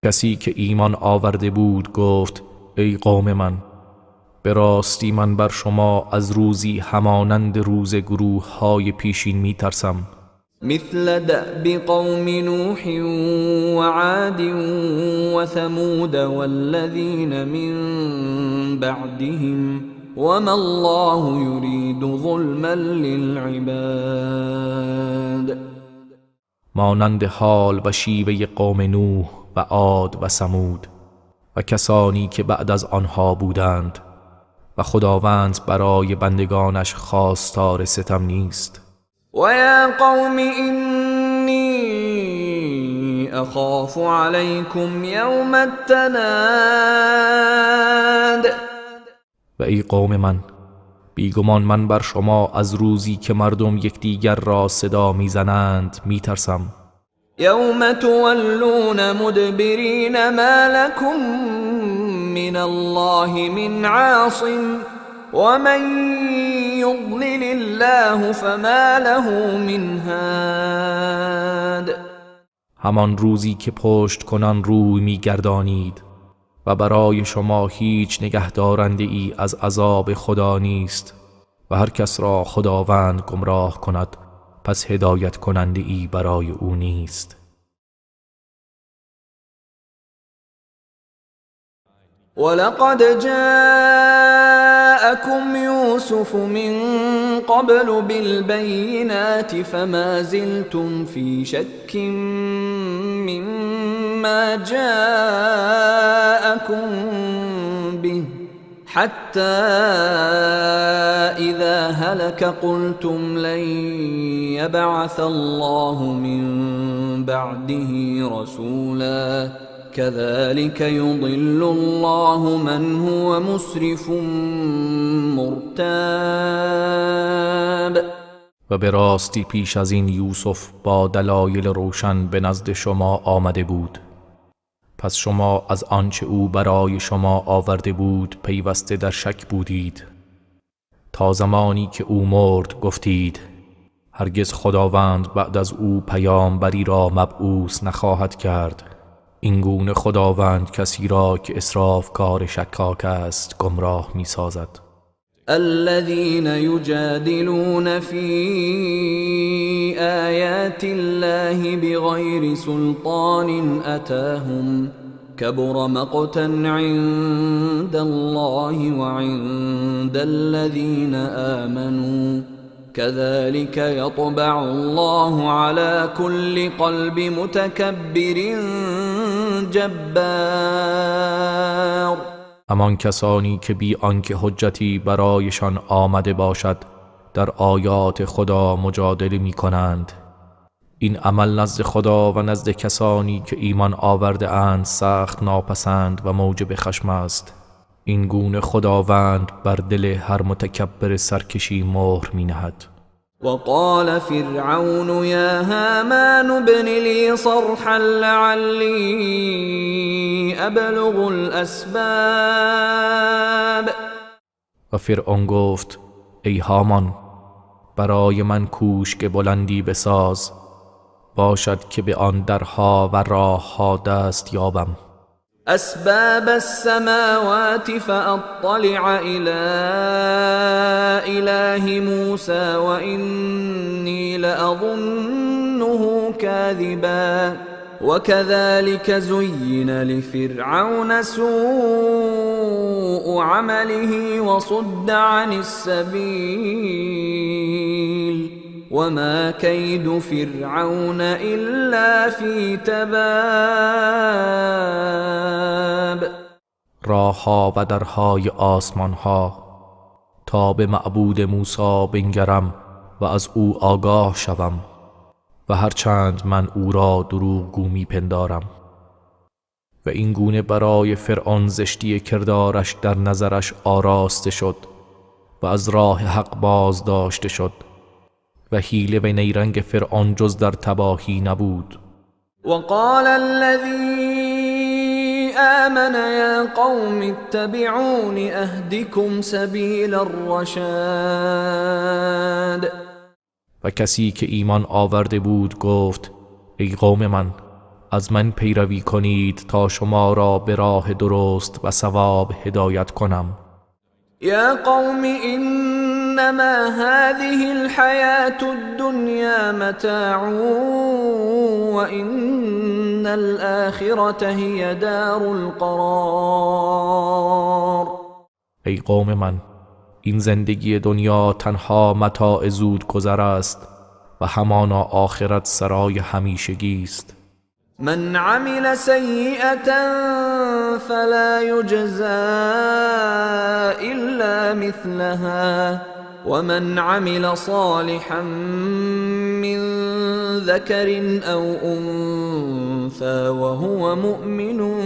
کسی که ایمان آورده بود گفت ای قوم من، به راستی من بر شما از روزی همانند روز گروه های پیشین می ترسم. مثل دأب قوم نوح وعاد وثمود والذين من بعدهم وما الله يريد ظلما للعباد. مانند حال و شیوه قوم نوح و عاد و ثمود و کسانی که بعد از آنها بودند، و خداوند برای بندگانش خواستار ستم نیست. ويا قوم إني أخاف عليكم يوم التناد. و ای قوم من، بیگمان من بر شما از روزی که مردم یکدیگر را صدا میزنند میترسم. يوم تولون مدبرين ما لكم من الله من عاصم ومن يضلل الله فما له من هاد. همان روزی که پشت کنان روی میگردانید و برای شما هیچ نگهدارنده ای از عذاب خدا نیست، و هر کس را خداوند گمراه کند پس هدایت کننده ای برای او نیست. ولقد جاءكم يوسف من قبل بالبينات فما زلتم في شك مما جاءكم به حتى إذا هلك قلتم لن يبعث الله من بعده رسولا كذلك يضل الله من هو مسرف مرتاب. و به راستی پیش از این یوسف با دلایل روشن به نزد شما آمده بود، پس شما از آنچه او برای شما آورده بود پیوسته در شک بودید، تا زمانی که او مرد گفتید هرگز خداوند بعد از او پیامبری را مبعوث نخواهد کرد. این گونه خداوند کسی را که اسرافکار شکاک است گمراه می سازد. الذين يجادلون في آيات الله بغير سلطان أتاهم كبر مقتا عند الله وعند الذين آمنوا كذلك يطبع الله على كل قلب متكبر جبار. همان کسانی که بی آنکه حجتی برایشان آمده باشد در آیات خدا مجادله می کنند، این عمل نزد خدا و نزد کسانی که ایمان آورده اند سخت ناپسند و موجب خشم است. این گونه خداوند بر دل هر متکبر سرکشی مهر می نهد. وقال فرعون يا هامان ابن لي صرحا لعلي أبلغ الأسباب. و فرعون گفت ای هامان، برای من کوشک بلندی بساز، باشد که به آن درها و راهها دست یابم. أسباب السماوات فأطلع إلى إله موسى وإني لأظنه كاذبا وكذلك زين لفرعون سوء عمله وصد عن السبيل وما كيد فرعون إلا في تباب. راهها و درهای آسمانها تا به معبود موسی بنگرم و از او آگاه شوم و هرچند من او را دروغگو میپندارم. و این گونه برای فرعون زشتی کردارش در نظرش آراسته شد و از راه حق باز داشته شد و حیله و نیرنگ فرعون جز در تباهی نبود. وقال الذي آمن يا قوم اتبعون اهدكم سبيل الرشاد. و کسی که ایمان آورده بود گفت ای قوم از من پیروی کنید تا شما را به راه درست و صواب هدایت کنم. يا قوم انما هذه الحياة الدنيا متاع وان الآخرة هي دار القرار. ای قوم این زندگی دنیا تنها متاع زود گذر است و همانا آخرت سرای همیشگی است. من عمل سيئة فلا يجزى إلا مثلها ومن عمل صالحا من ذكر أو أنثى وهو مؤمن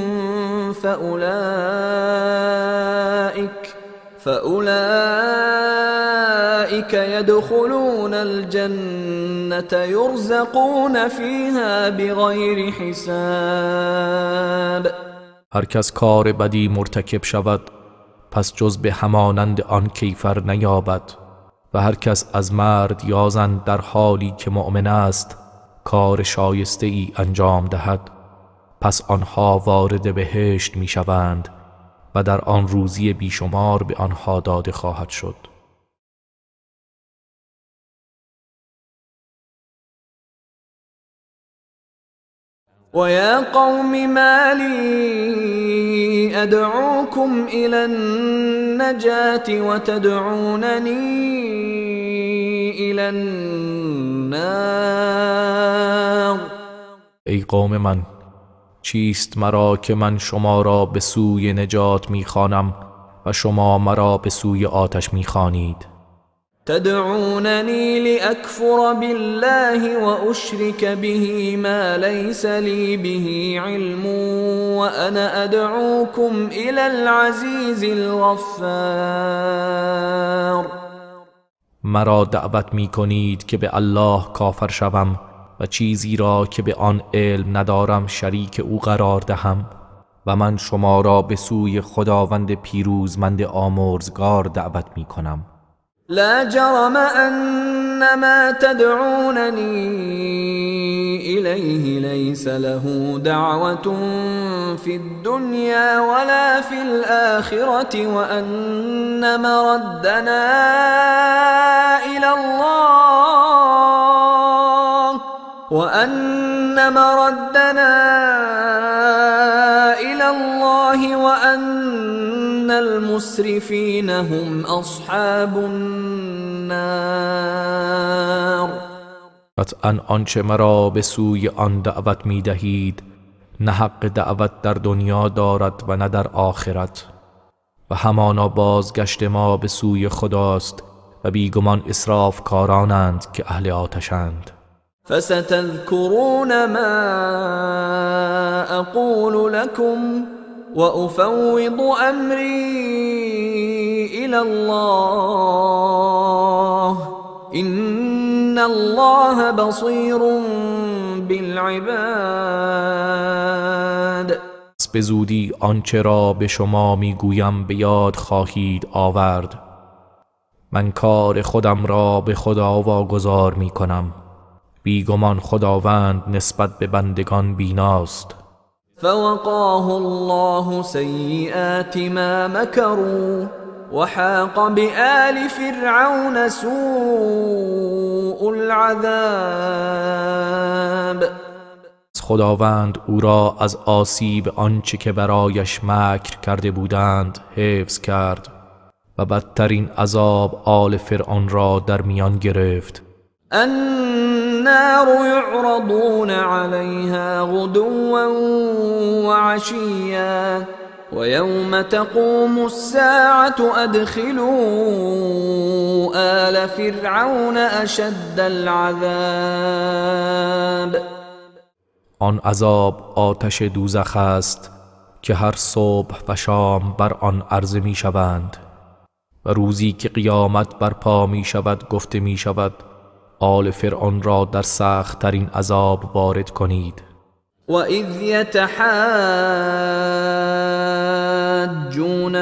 فأولئك يدخلون الجنة يرزقون فيها بغير حساب. هر کس کار بدی مرتکب شود پس جز به همانند آن کیفر نیابد و هر کس از مرد یا زن در حالی که مؤمن است کار شایسته ای انجام دهد پس آنها وارد بهشت می شوند و در آن روزی بیشمار به آنها داده خواهد شد. ويا قوم ما لي أدعوكم إلى النجاة وتدعونني إلى النار. ای قوم چیست مرا که من شما را به سوی نجات میخوانم و شما مرا به سوی آتش میخوانید؟ تدعونني لأكفر بالله وأشرك به ما ليس لي به علم وأنا أدعوكم إلى العزيز الغفار. مرا دعوت میکنید که به الله کافر شوم و چیزی را که به آن علم ندارم شریک او قرار دهم و من شما را به سوی خداوند پیروزمند آمرزگار دعوت میکنم. لا جرم أن ما تدعونني إليه ليس له دعوة في الدنيا ولا في الآخرة وأن مردنا إلى الله وأن المسرفين هم أصحاب النار. قطعا آنچه مرا به سوی آن دعوت می دهید نه حق دعوت در دنیا دارد و نه در آخرت و همانا بازگشت ما به سوی خداست و بیگمان اسراف کارانند که اهل آتشند. فستذكرون ما أقول لكم وأفوض أمري إلى الله إن الله بصير بالعباد. به زودی آنچه را به شما میگویم به یاد خواهید آورد. من کار خودم را به خدا واگذار میکنم، بیگمان خداوند نسبت به بندگان بیناست. فوقاه الله سیئات ما مکروا وحاق بآل فرعون سوء العذاب. خداوند او را از آسیب آنچه که برایش مکر کرده بودند حفظ کرد و بدترین عذاب آل فرعون را در میان گرفت. النار يعرضون عليها غدوا وعشيا ويوم تقوم الساعة أدخلوا آل فرعون أشد العذاب. آن عذاب آتش دوزخ است که هر صبح و شام بر آن عرضه می شوند و روزی که قیامت برپا می شود گفته می شود آل فرعون را در سخت ترین عذاب وارد کنید. وَإِذْ يَتَحَاجُّونَ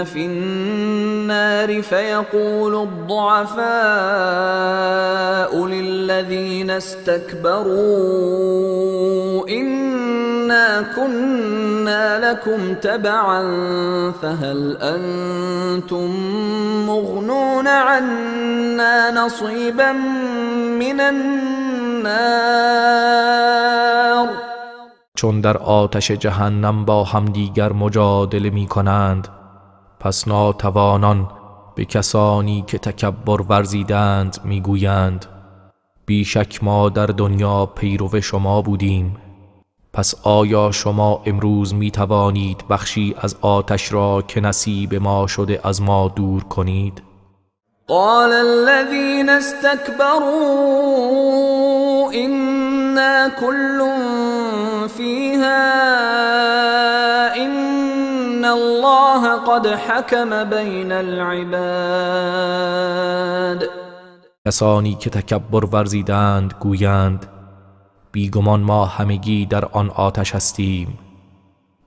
فِي النَّارِ فَيَقُولُ الضُّعَفَاءُ لِلَّذِينَ اسْتَكْبَرُوا إِنَّا كُنَّا لَكُمْ تَبَعًا فَهَلْ أَنْتُمْ مُغْنُونَ عَنَّا نَصِيبًا مِنَ النَّارِ. چون در آتش جهنم با همدیگر مجادله می کنند پس ناتوانان به کسانی که تکبر ورزیدند می گویند بیشک ما در دنیا پیرو شما بودیم، پس آیا شما امروز می توانید بخشی از آتش را که نصیب ما شده از ما دور کنید؟ قال الذين استكبروا إنا كل فيها إن الله قد حكم بين العباد. کسانی که تکبر ورزیدند گویند بیگمان ما همگی در آن آتش هستیم،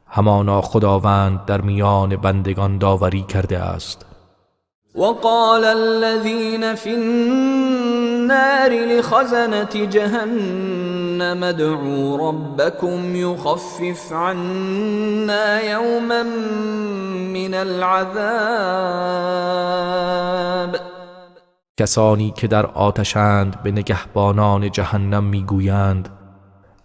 همانا خداوند در میان بندگان داوری کرده است. وقال الذين في النار لخزنة جهنم ادعوا ربكم يخفف عنا يوما من العذاب. کسانی که در آتشند به نگهبانان جهنم میگویند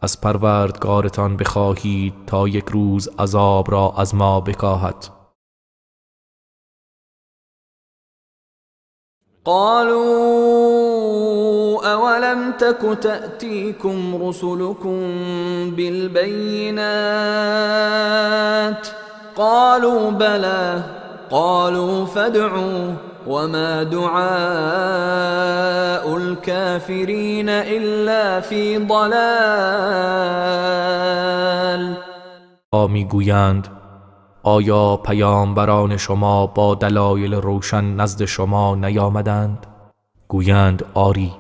از پروردگارتان بخواهید تا یک روز عذاب را از ما بکاهد. قالوا أولم تك تأتيكم رسلكم بالبينات قالوا بلى قالوا فادعوا وما دعاء الكافرين إلا في ضلال. میگویند آیا پیامبران شما با دلایل روشن نزد شما نیامدند؟ گویند آری.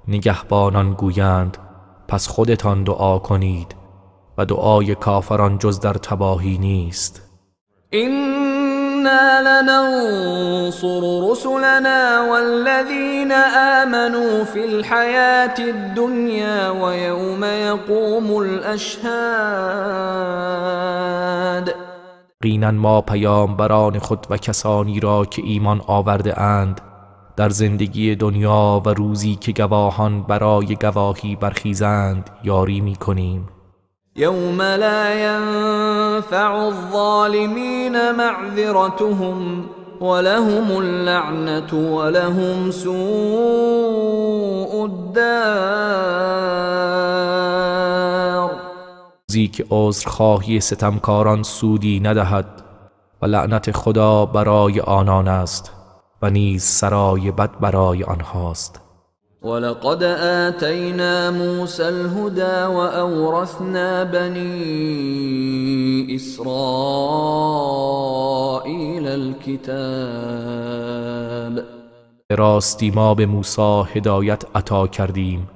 نگهبانان گویند پس خودتان دعا کنید و دعای کافران جز در تباهی نیست. إنا لننصر رسلنا والذين آمنوا في الحياة الدنيا ويوم يقوم الأشهاد. یقینا ما پیامبران خود و کسانی را که ایمان آورده اند در زندگی دنیا و روزی که گواهان برای گواهی برخیزند یاری می کنیم. يوم لا ينفع الظالمين معذرتهم ولهم اللعنة ولهم سوء الدار. روزی که عذرخواهی ستمکاران سودی ندهد و لعنت خدا برای آنان است و نیز سرای بد برای آنهاست. ولقد آتينا موسى الهدى وأورثنا بني إسرائيل الكتاب. راستی ما به موسی هدایت عطا کردیم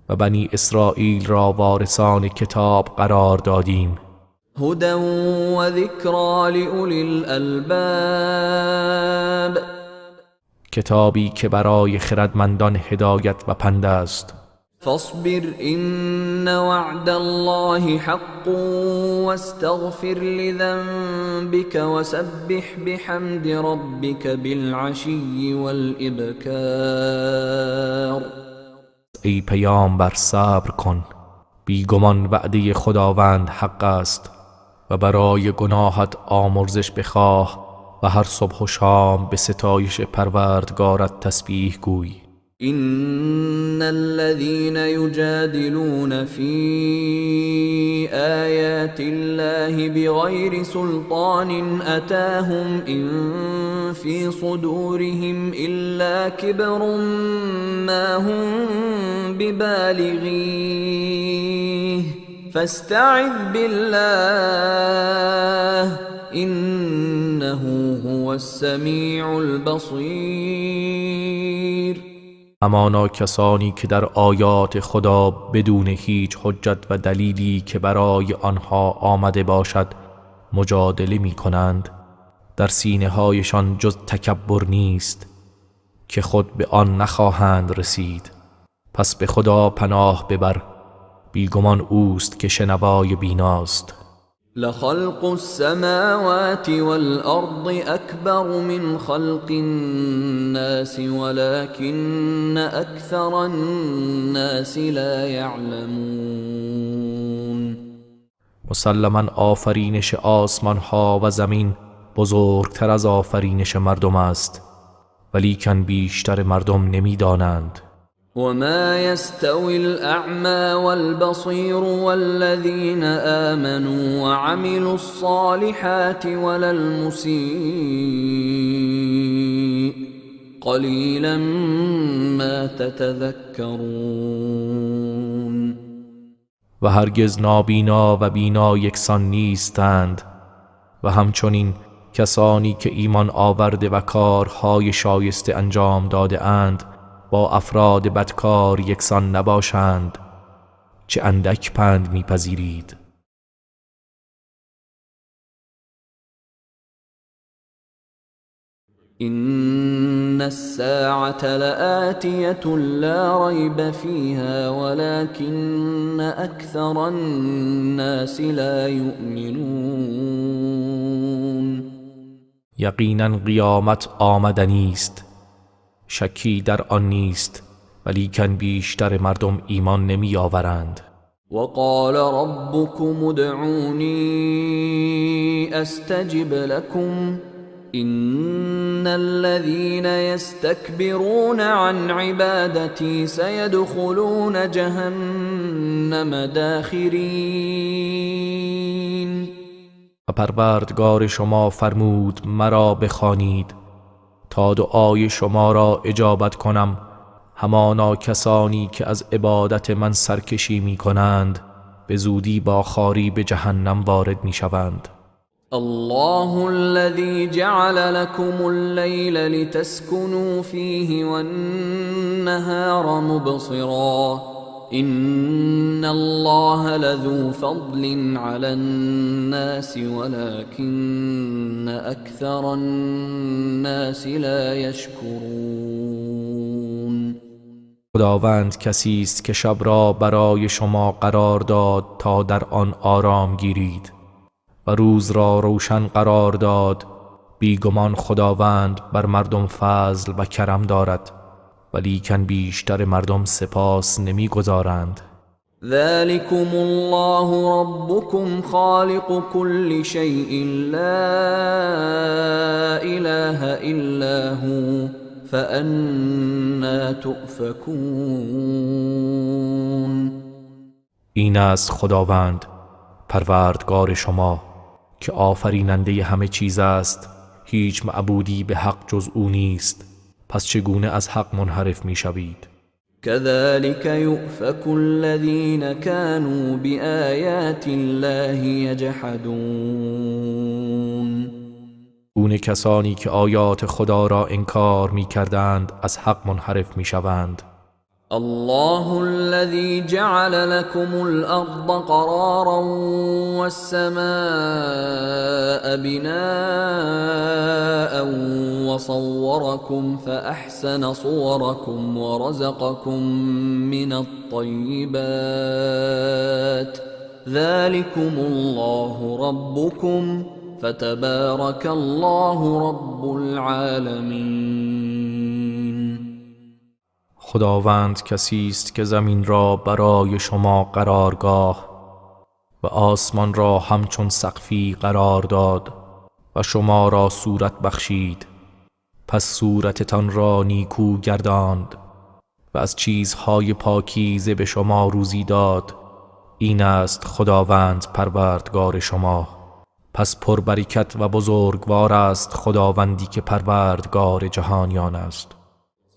و بنی اسرائیل را وارثان کتاب قرار دادیم. هدى وذكرى لأولي الألباب. کتابی که برای خردمندان هدایت و پند است. فاصبر إن وعد الله حق واستغفر لذنبك وسبح بحمد ربك بالعشي والإبكار. ای پیامبر صبر کن، بیگمان وعده خداوند حق است و برای گناهت آمرزش بخواه و هر صبح و شام به ستایش پروردگارت تسبیح گوی. إن الذين يجادلون في آيات الله بغير سلطان أتاهم إن في صدورهم إلا كبر ما هم ببالغيه فاستعذ بالله إنه هو السميع البصير. همانا کسانی که در آیات خدا بدون هیچ حجت و دلیلی که برای آنها آمده باشد مجادله می کنند، در سینه هایشان جز تکبر نیست که خود به آن نخواهند رسید. پس به خدا پناه ببر، بیگمان اوست که شنوای بیناست. لخلق السماوات والأرض أكبر من خلق الناس ولكن أكثر الناس لا يعلمون. مسلماً آفرینش آسمان ها و زمین بزرگتر از آفرینش مردم است، ولیکن بیشتر مردم نمیدانند. وما يستوي الأعمى والبصير والذين آمنوا وعملوا الصالحات ولا المسيء قليلا ما تتذكرون. و هرگز نابینا و بینا یکسان نیستند و همچنین کسانی که ایمان آورده و کارهای شایسته انجام داده اند با افراد بدکار یکسان نباشند. چه اندک پند میپذیرید. إن الساعة لآتية لا ريب فيها ولكن أكثر الناس لا يؤمنون. یقینا قیامت آمدنی است، شکی در آن نیست، ولیکن بیشتر مردم ایمان نمی آورند. وقال ربكم ادعوني استجب لكم إن الذين يستكبرون عن عبادتي سيدخلون جهنم داخرين. و پروردگار شما فرمود مرا بخوانید تا دعای شما را اجابت کنم. همانا کسانی که از عبادت من سرکشی می کنند به زودی با خواری به جهنم وارد می شوند. الله الذي جعل لكم الليل لتسكنوا فيه والنهار مبصرا إن الله لذو فضل على الناس ولكن أكثر الناس لا يشكرون. خداوند کسی است که شب را برای شما قرار داد تا در آن آرام گیرید و روز را روشن قرار داد. بیگمان خداوند بر مردم فضل و کرم دارد، ولیکن بیشتر مردم سپاس نمیگذارند. ذلكم الله ربكم خالق كل شيء لا إله إلا هو فأنا تؤفكون. این است خداوند پروردگار شما که آفریننده همه چیز است، هیچ معبودی به حق جز او نیست، پس چگونه از حق منحرف می شوید؟ كذلك يؤفك الذين كانوا بآيات الله يجحدون. گونه کسانی که آیات خدا را انکار می کردند از حق منحرف می شوند. الله الذي جعل لكم الأرض قرارا والسماء بناء وصوركم فأحسن صوركم ورزقكم من الطيبات ذلكم الله ربكم فتبارك الله رب العالمين. خداوند کسی است که زمین را برای شما قرارگاه و آسمان را همچون سقفی قرار داد و شما را صورت بخشید، پس صورتتان را نیکو گرداند. و از چیزهای پاکیزه به شما روزی داد. این است خداوند پروردگار شما. پس پربرکت و بزرگوار است خداوندی که پروردگار جهانیان است.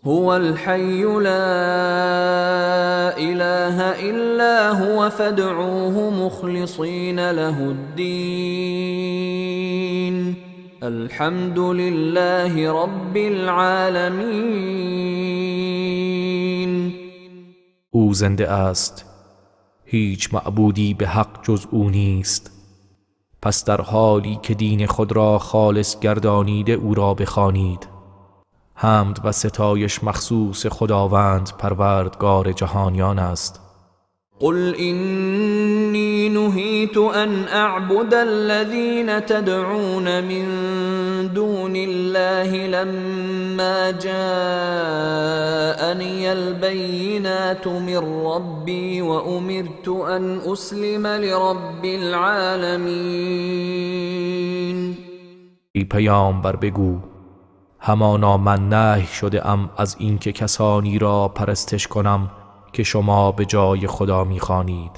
هو الحي لا اله الا هو فادعوه مخلصين له الدين الحمد لله رب العالمين. او زنده است، هیچ معبودی به حق جز او نیست. پس در حالی که دین خود را خالص گردانیده او را بخوانید. حمد و ستایش مخصوص خداوند پروردگار جهانیان است. قل إني نهيت أن أعبد الذين تدعون من دون الله لما جاءني البينات من ربي وأمرت أن أسلم لرب العالمين. ای پیامبر بگو همانا من نهی شده ام از اینکه کسانی را پرستش کنم که شما به جای خدا می‌خوانید،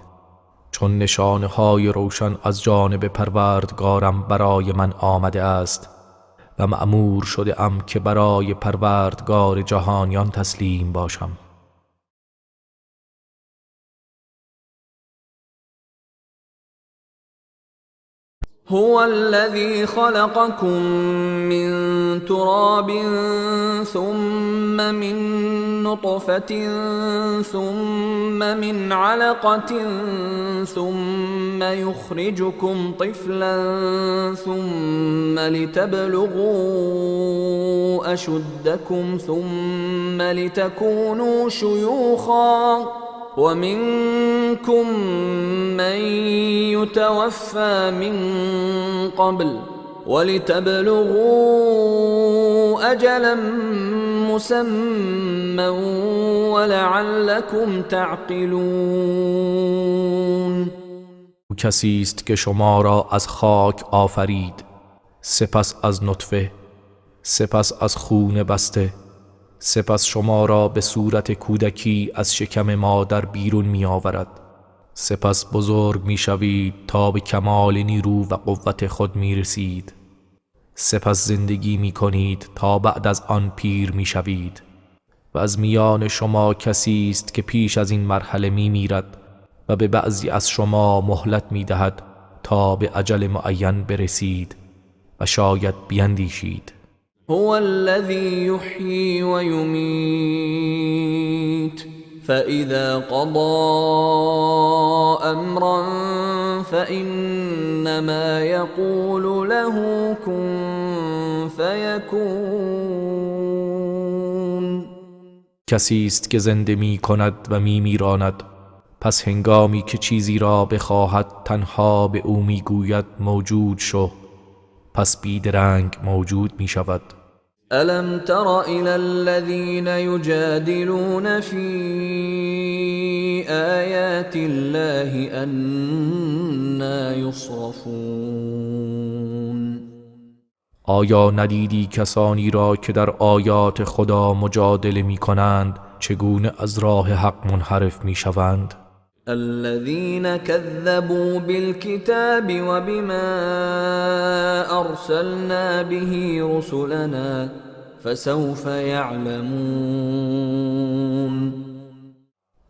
چون نشانه‌های روشن از جانب پروردگارم برای من آمده است و مأمور شده ام که برای پروردگار جهانیان تسلیم باشم. هو الذي خلقكم من تراب ثم من نطفة ثم من علقة ثم يخرجكم طفلا ثم لتبلغوا أشدكم ثم لتكونوا شيوخا ومنكم من يتوفى من قبل ولتبلغوا أجلا مسمى ولعلكم تعقلون. کسی است که شما را از خاک آفرید، سپس از نطفه، سپس از خون بسته، سپس شما را به صورت کودکی از شکم مادر بیرون می آورد. سپس بزرگ می شوید تا به کمال نیرو و قوت خود می رسید. سپس زندگی می کنید تا بعد از آن پیر می شوید. و از میان شما کسی است که پیش از این مرحله می میرد و به بعضی از شما مهلت می دهد تا به اجل معین برسید و شاید بیندیشید. هو الذي يحيي ويميت فإذا قضى أمرا فإنما يقول له كن فيكون. کسی است که زنده می کند و می میراند، پس هنگامی که چیزی را بخواهد تنها به او می گوید موجود شو، پس بیدرنگ موجود می شود. ألم تر إلى الذين يجادلون في آيات الله أنى يصرفون. آیا ندیدی کسانی را که در آیات خدا مجادله می کنند چگونه از راه حق منحرف می شوند؟ الذين كذبوا بالكتاب وبما أرسلنا به رسلنا فسوف يعلمون.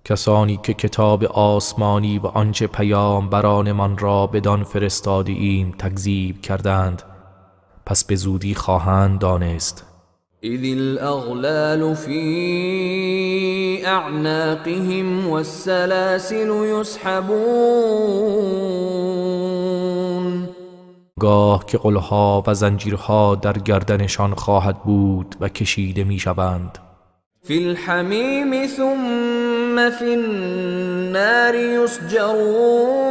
کسانی که کتاب آسمانی و آنچه پیامبرانمان را بدان فرستاده ایم تکذیب کردند، پس به زودی خواهند دانست. إذ الأغلال في أعناقهم والسلاسل يسحبون. گاه که قلها و زنجیرها در گردنشان خواهد بود و کشیده می شوند. في الحميم ثم في النار يسجرون.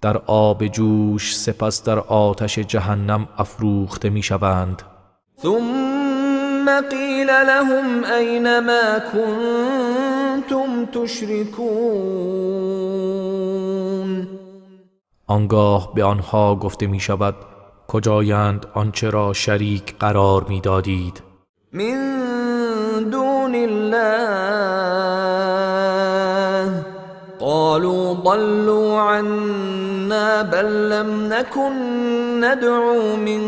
در آب جوش سپس در آتش جهنم افروخته می شوند. ثم قيل لهم أين ما كنتم تشركون. آنگاه به آنها گفته می شود کجایند آنچه را شریک قرار می دادید. من دون الله قالوا ضلوا عنا بل لم نكن ندعو من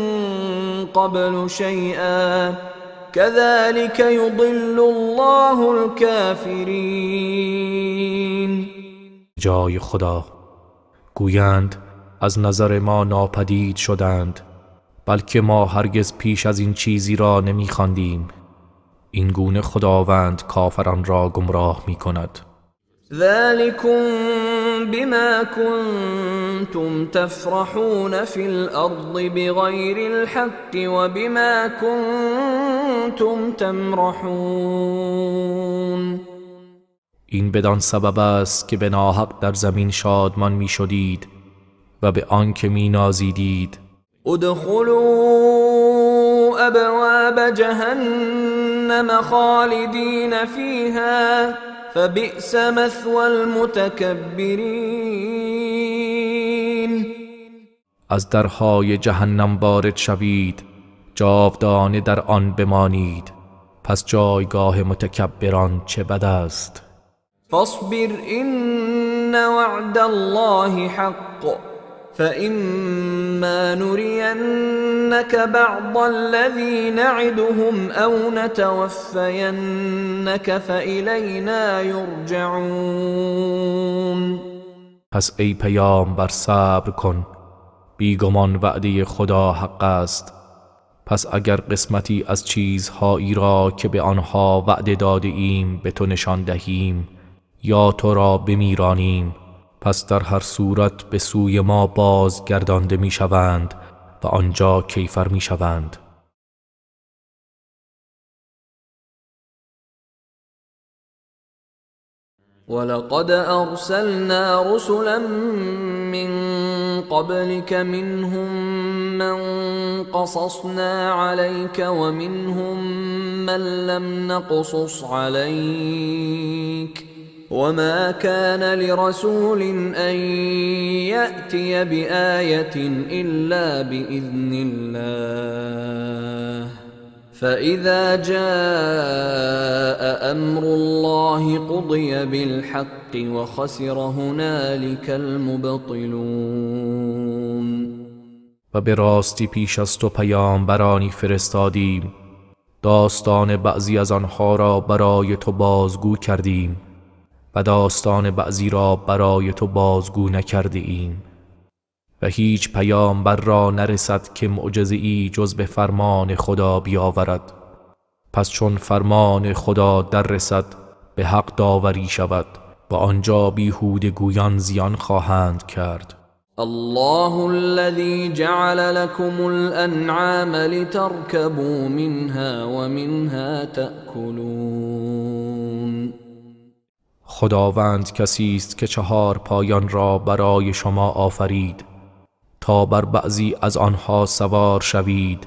قبل شيئا كذلك يضل الله الكافرین. جای خدا گویند از نظر ما ناپدید شدند، بلکه ما هرگز پیش از این چیزی را نمی‌خواندیم. این گونه خداوند کافران را گمراه می‌کند. ذلكم بما كنتم تفرحون في الأرض بغير الحق وبما كنتم تمرحون. این بدان سبب است که به ناحق در زمین شادمان می شدید و به آن که می نازیدید. ادخلوا ابواب جهنم خالدین فیها فبئس مثوى المتکبرین. از درهای جهنم وارد شوید، جاودانه در آن بمانید، پس جایگاه متکبران چه بد است. فاصبر إن وعد الله حق فإما نرينك بعض الذي نعدهم أو نتوفينك فإلينا يرجعون. پس ای پیامبر صبر کن، بیگمان وعده خدا حق است. پس اگر قسمتی از چیزهایی را که به آنها وعده داده ایم به تو نشان دهیم یا تو را بمیرانیم، پس در هر صورت به سوی ما بازگردانده می شوند و آنجا کیفر می شوند. ولقد أرسلنا رسلا من قبلك منهم من قصصنا عليك ومنهم من لم نقصص عليك وما كان لرسول أن يأتي بآية إلا بإذن الله فإذا جاء أمر الله قضي بالحق وخسر هنالك المبطلون. و به راستی پیش از تو پیامبرانی فرستادیم، داستان بعضی از آنها را برای تو بازگو کردیم و داستان بعضی را برای تو بازگو نکرده ایم و هیچ پیامبر را نرسد که معجزه‌ای جز به فرمان خدا بیاورد. پس چون فرمان خدا در رسد به حق داوری شود و آنجا بیهوده گویان زیان خواهند کرد. الله الذي جعل لكم الأنعام لتركبوا منها ومنها تأكلون. خداوند کسی است که چهار پایان را برای شما آفرید تا بر بعضی از آنها سوار شوید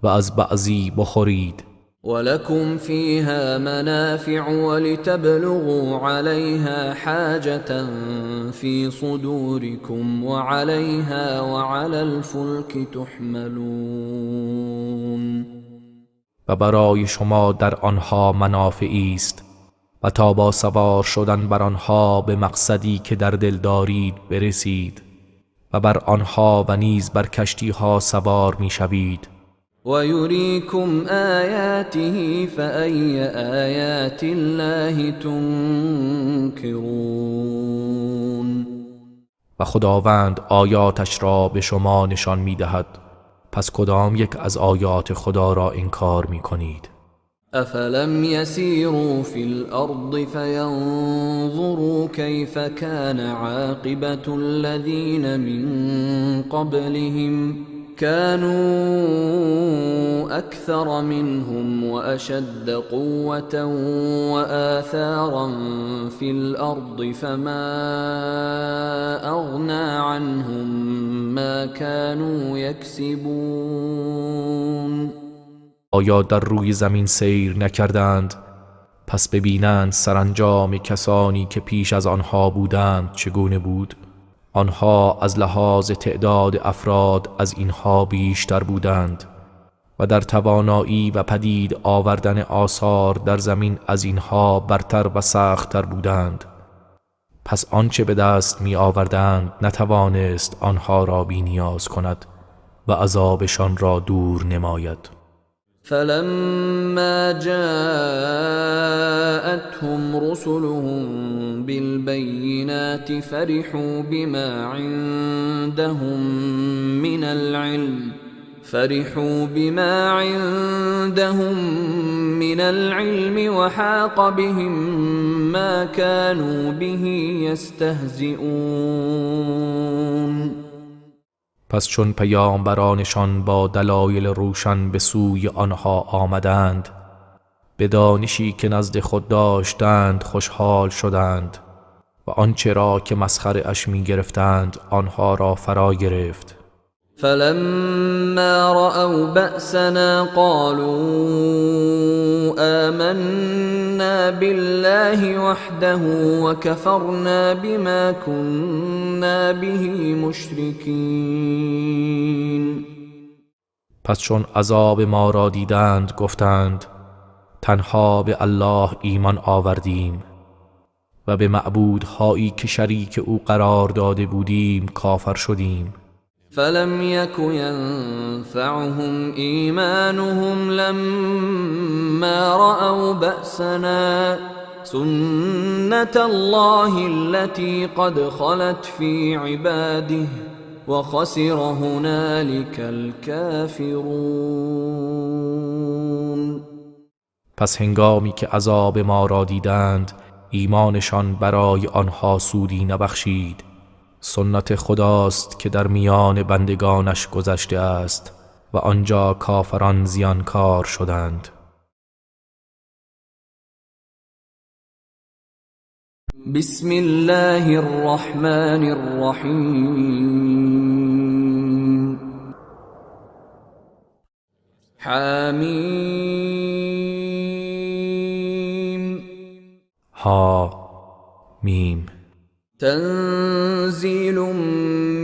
و از بعضی بخورید. ولكم فيها منافع ولتبلغوا عليها حاجة في صدوركم وعليها وعلى الفلك تحملون. و برای شما در آنها منافعی است و تا با سوار شدن بر آنها به مقصدی که در دل دارید برسید و بر آنها و نیز بر کشتی ها سوار می شوید. وَيُرِيكُمْ آيَاتِهِ فَأَيَّ آيَاتِ اللَّهِ تُنْكِرُونَ. و خداوند آیاتش را به شما نشان می دهد، پس کدام یک از آیات خدا را انکار می کنید؟ أَفَلَمْ يَسِيرُوا فِي الْأَرْضِ فَيَنْظُرُوا كَيْفَ كَانَ عَاقِبَةُ الَّذِينَ مِنْ قَبْلِهِمْ كانوا أكثر منهم وأشد قوة وآثارا في الأرض فما أغنى عنهم ما كانوا يكسبون. آیا در روی زمین سیر نکردند پس ببینند سرانجام کسانی که پیش از آنها بودند چگونه بود؟ آنها از لحاظ تعداد افراد از اینها بیشتر بودند و در توانایی و پدید آوردن آثار در زمین از اینها برتر و سخت‌تر بودند. پس آنچه به دست می آوردند نتوانست آنها را بی نیاز کند و عذابشان را دور نماید. فلما جاءتهم رسلهم بالبينات فرحوا بما عندهم من العلم وحاق بهم ما كانوا به يستهزئون. پس چون پیامبرانشان با دلایل روشن به سوی آنها آمدند، به دانشی که نزد خود داشتند خوشحال شدند و آنچه را که مسخره اش می گرفتند آنها را فرا گرفت. فلما رأوا بأسنا قالوا آمنا بالله وحده وكفرنا بما كنا به مشركين. پس چون عذاب ما را دیدند گفتند تنها به الله ایمان آوردیم و به معبودهایی که شریک او قرار داده بودیم کافر شدیم. فلم يك ينفعهم إيمانهم لما رأوا بأسنا سنة الله التي قد خلت في عباده وخسر هنالك الكافرون. پس هنگامی که عذاب ما را دیدند ایمانشان برای آنها سودی نبخشید. سنت خداست که در میان بندگانش گذشته است و آنجا کافران زیانکار شدند. بسم الله الرحمن الرحیم. حمیم. ها میم. تنزیل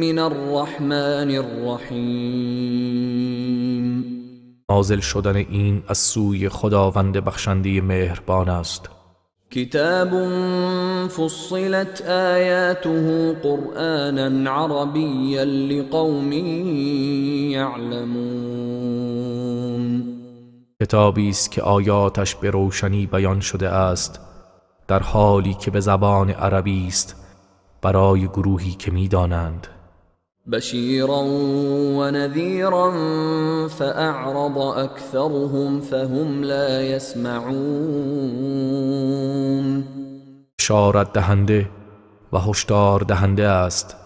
من الرحمن الرحیم. نازل شدن این از سوی خداوند بخشنده مهربان است. کتاب فصلت آیاته قرآنا عربیا لقوم یعلمون. کتابی است که آیاتش به روشنی بیان شده است در حالی که به زبان عربی است برای گروهی که می‌دانند. بشیرا و نذیرا فاعرض اکثرهم فهم لا يسمعون. بشارت دهنده و هشدار دهنده است،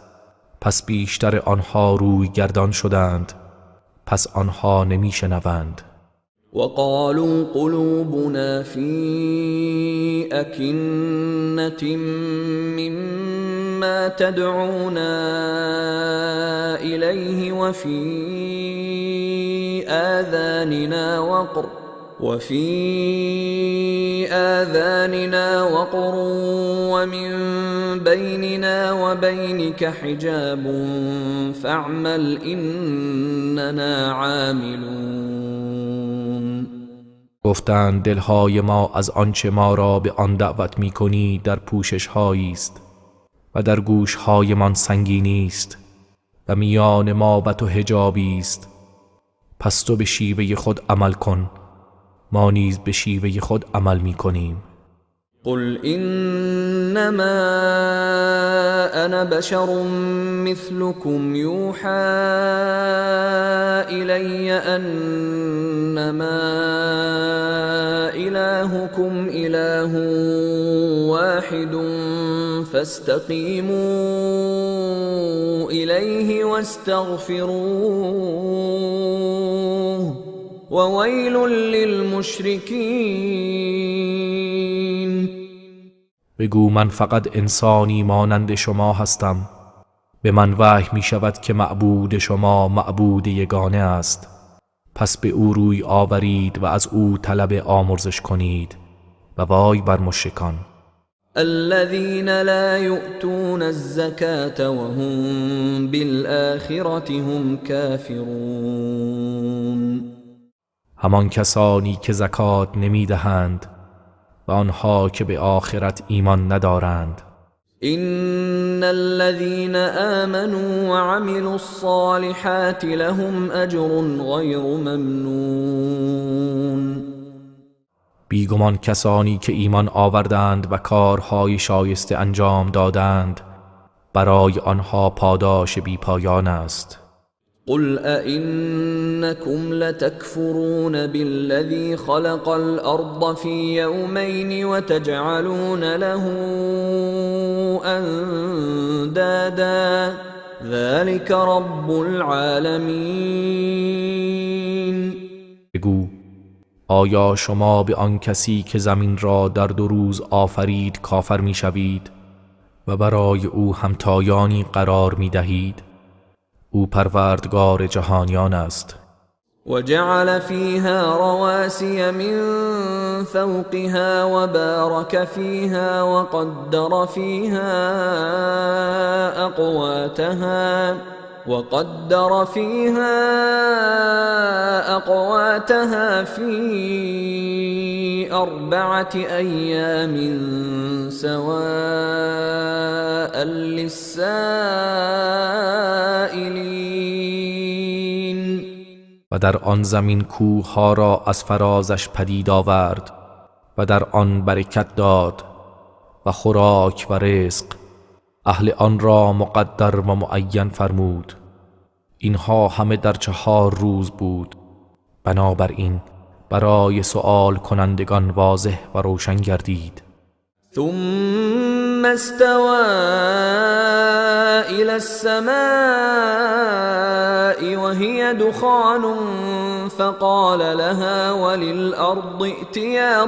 پس بیشتر آنها روی گردان شدند، پس آنها نمیشنوند. وقالوا قلوبنا في أكنة مما تدعونا إليه وفي آذاننا وقر ومن بيننا وبينك حجاب فاعمل إننا عاملون. گفتند دلهای ما از آنچه ما را به آن دعوت می کنی در پوشش هایی است و در گوش هایمان سنگینی است و میان ما و تو حجابی است، پس تو به شیوه خود عمل کن، ما نیز به شیوه خود عمل می کنیم. قل إنما أنا بشر مثلكم يوحى إلي أنما إلهكم إله واحد فاستقيموا إليه واستغفروه وويل للمشركين. بگو من فقط انسانی مانند شما هستم، به من وحی می شود که معبود شما معبود یگانه است، پس به او روی آورید و از او طلب آمرزش کنید و وای بر مشرکان. الذين لا يؤتون الزكاة وهم بالآخرة هم كافرون. همان کسانی که زکات نمی دهند و آنها که به آخرت ایمان ندارند. إن الذين آمنوا وعملوا الصالحات لهم أجر غير ممنون. بیگمان کسانی که ایمان آوردند و کارهای شایسته انجام دادند برای آنها پاداش بی پایان است. قل أئنكم لتكفرون بالذي خلق الأرض في يومين وتجعلون له أندادا ذلك رب العالمين. بگو آیا شما به آن کسی که زمین را در 2 روز آفرید کافر می شوید و برای او همتایانی قرار می دهید؟ او پروردگار جهانیان است. وجعل فيها رواسي من فوقها وبارك فيها وقدر فيها أقواتها في 4 أيام سواء للسائلين. و در آن زمین کوه‌ها را از فرازش پدید آورد و در آن برکت داد و خوراک و رزق اهل آن را مقدر و معین فرمود. اینها همه در 4 روز بود. بنابراین برای سؤال کنندگان واضح و روشن گردید. ثم استوى إلى السماء وهي دخان فقال لها وللأرض ائتيا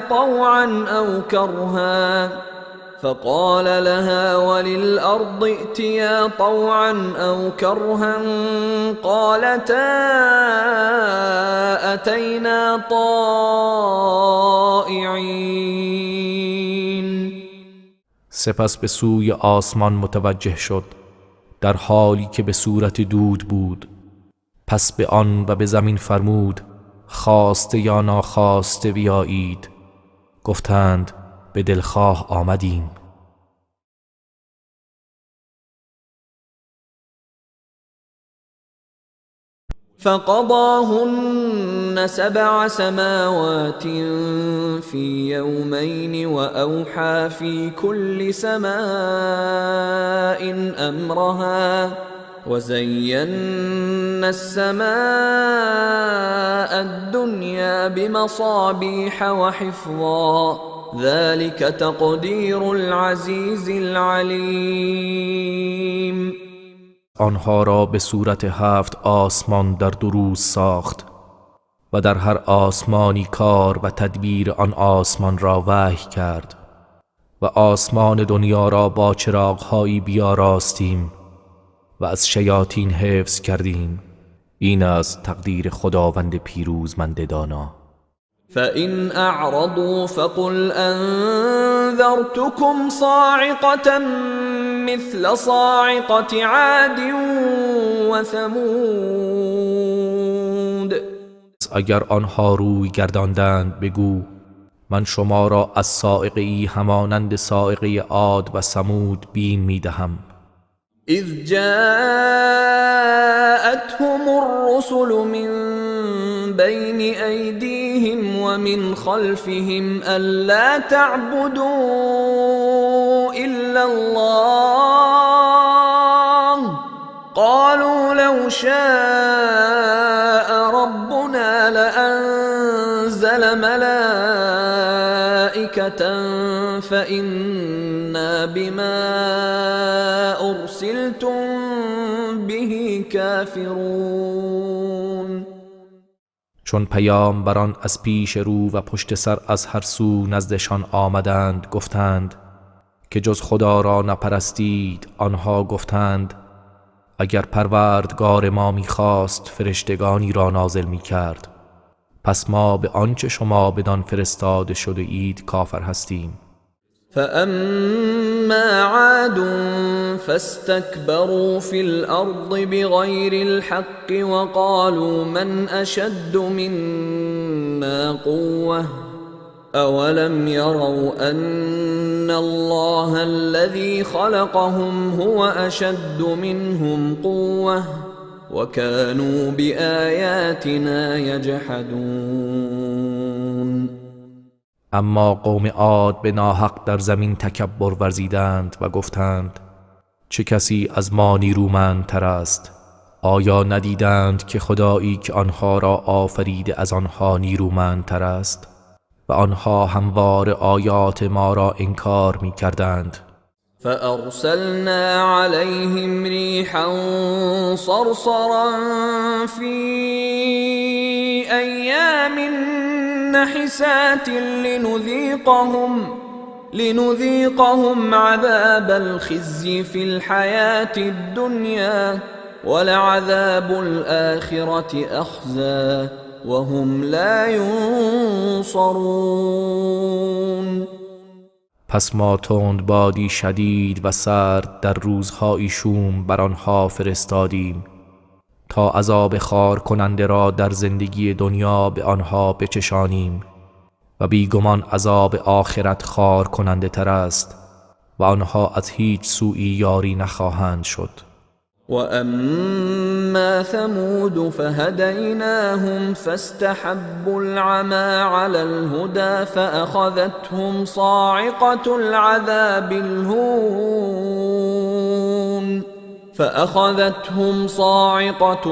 طوعا أو كرها قالتا أتينا طائعين. سپس به سوی آسمان متوجه شد در حالی که به صورت دود بود. پس به آن و به زمین فرمود خواسته یا ناخواسته بیایید. گفتند به دلخواه آمدیم. فقضاهن 7 سماوات في يومين وأوحى في كل سماء أمرها وزينا السماء الدنيا بمصابيح وحفظا ذلك تقدير العزيز العليم. آنها را به صورت 7 آسمان در 2 روز ساخت و در هر آسمانی کار و تدبیر آن آسمان را وحی کرد و آسمان دنیا را با چراغ‌هایی بیاراستیم و از شیاطین حفظ کردیم. این است تقدیر خداوند پیروزمند دانا. فإن أعرضوا فقل أنذرتكم صاعقة مثل صاعقة عاد وثمود. اگر آنها روی گرداندند بگو من شما را از صاعقه‌ای همانند صاعقه عاد و ثمود بیم می‌دهم. إذ جاءتهم الرسل من بين أيديهم ومن خلفهم ألا تعبدوا إلا الله قالوا لو شاء ربنا لأنزل ملائكة فإنا بما أرسلتم به كافرون. چون پیامبران از پیش رو و پشت سر از هر سو نزدشان آمدند گفتند که جز خدا را نپرستید. آنها گفتند اگر پروردگار ما می‌خواست فرشتگانی را نازل می‌کرد، پس ما به آنچه شما بدان فرستاده شده اید کافر هستیم. فأما عاد فاستكبروا في الأرض بغير الحق وقالوا من أشد منا قوة أولم يروا أن الله الذي خلقهم هو أشد منهم قوة وكانوا بآياتنا يجحدون. اما قوم عاد به ناحق در زمین تکبر ورزیدند و گفتند چه کسی از ما نیرومندتر است؟ آیا ندیدند که خدایی که آنها را آفریده از آنها نیرومندتر است؟ و آنها هموار آیات ما را انکار می کردند. فأرسلنا عليهم ريحا صرصرا في أيام نحسات لنذيقهم عذاب الخزي في الحياة الدنيا ولعذاب الآخرة أخزى وهم لا ينصرون. پس ما تند بادی شدید و سرد در روزهای شوم بر آنها فرستادیم تا عذاب خار کننده را در زندگی دنیا به آنها بچشانیم و بیگمان عذاب آخرت خار کننده تر است و آنها از هیچ سوی یاری نخواهند شد. وأما ثمود فهديناهم فاستحبوا العمى على الهدى فأخذتهم صاعقة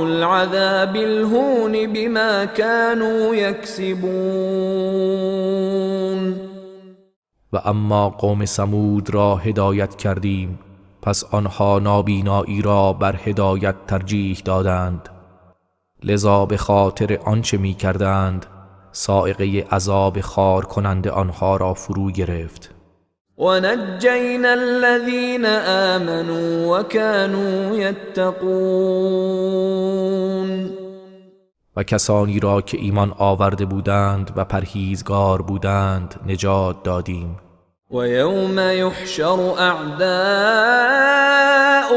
العذاب الهون بما كانوا يكسبون. و اما قوم ثمود را هدایت کردیم پس آنها نابینایی را بر هدایت ترجیح دادند، لذا به خاطر آنچه می کردند صاعقه عذاب خار کننده آنها را فرو گرفت. ونجينا الذين آمنوا وكانوا يتقون. و کسانی را که ایمان آورده بودند و پرهیزگار بودند نجات دادیم. ويوم يحشر أعداء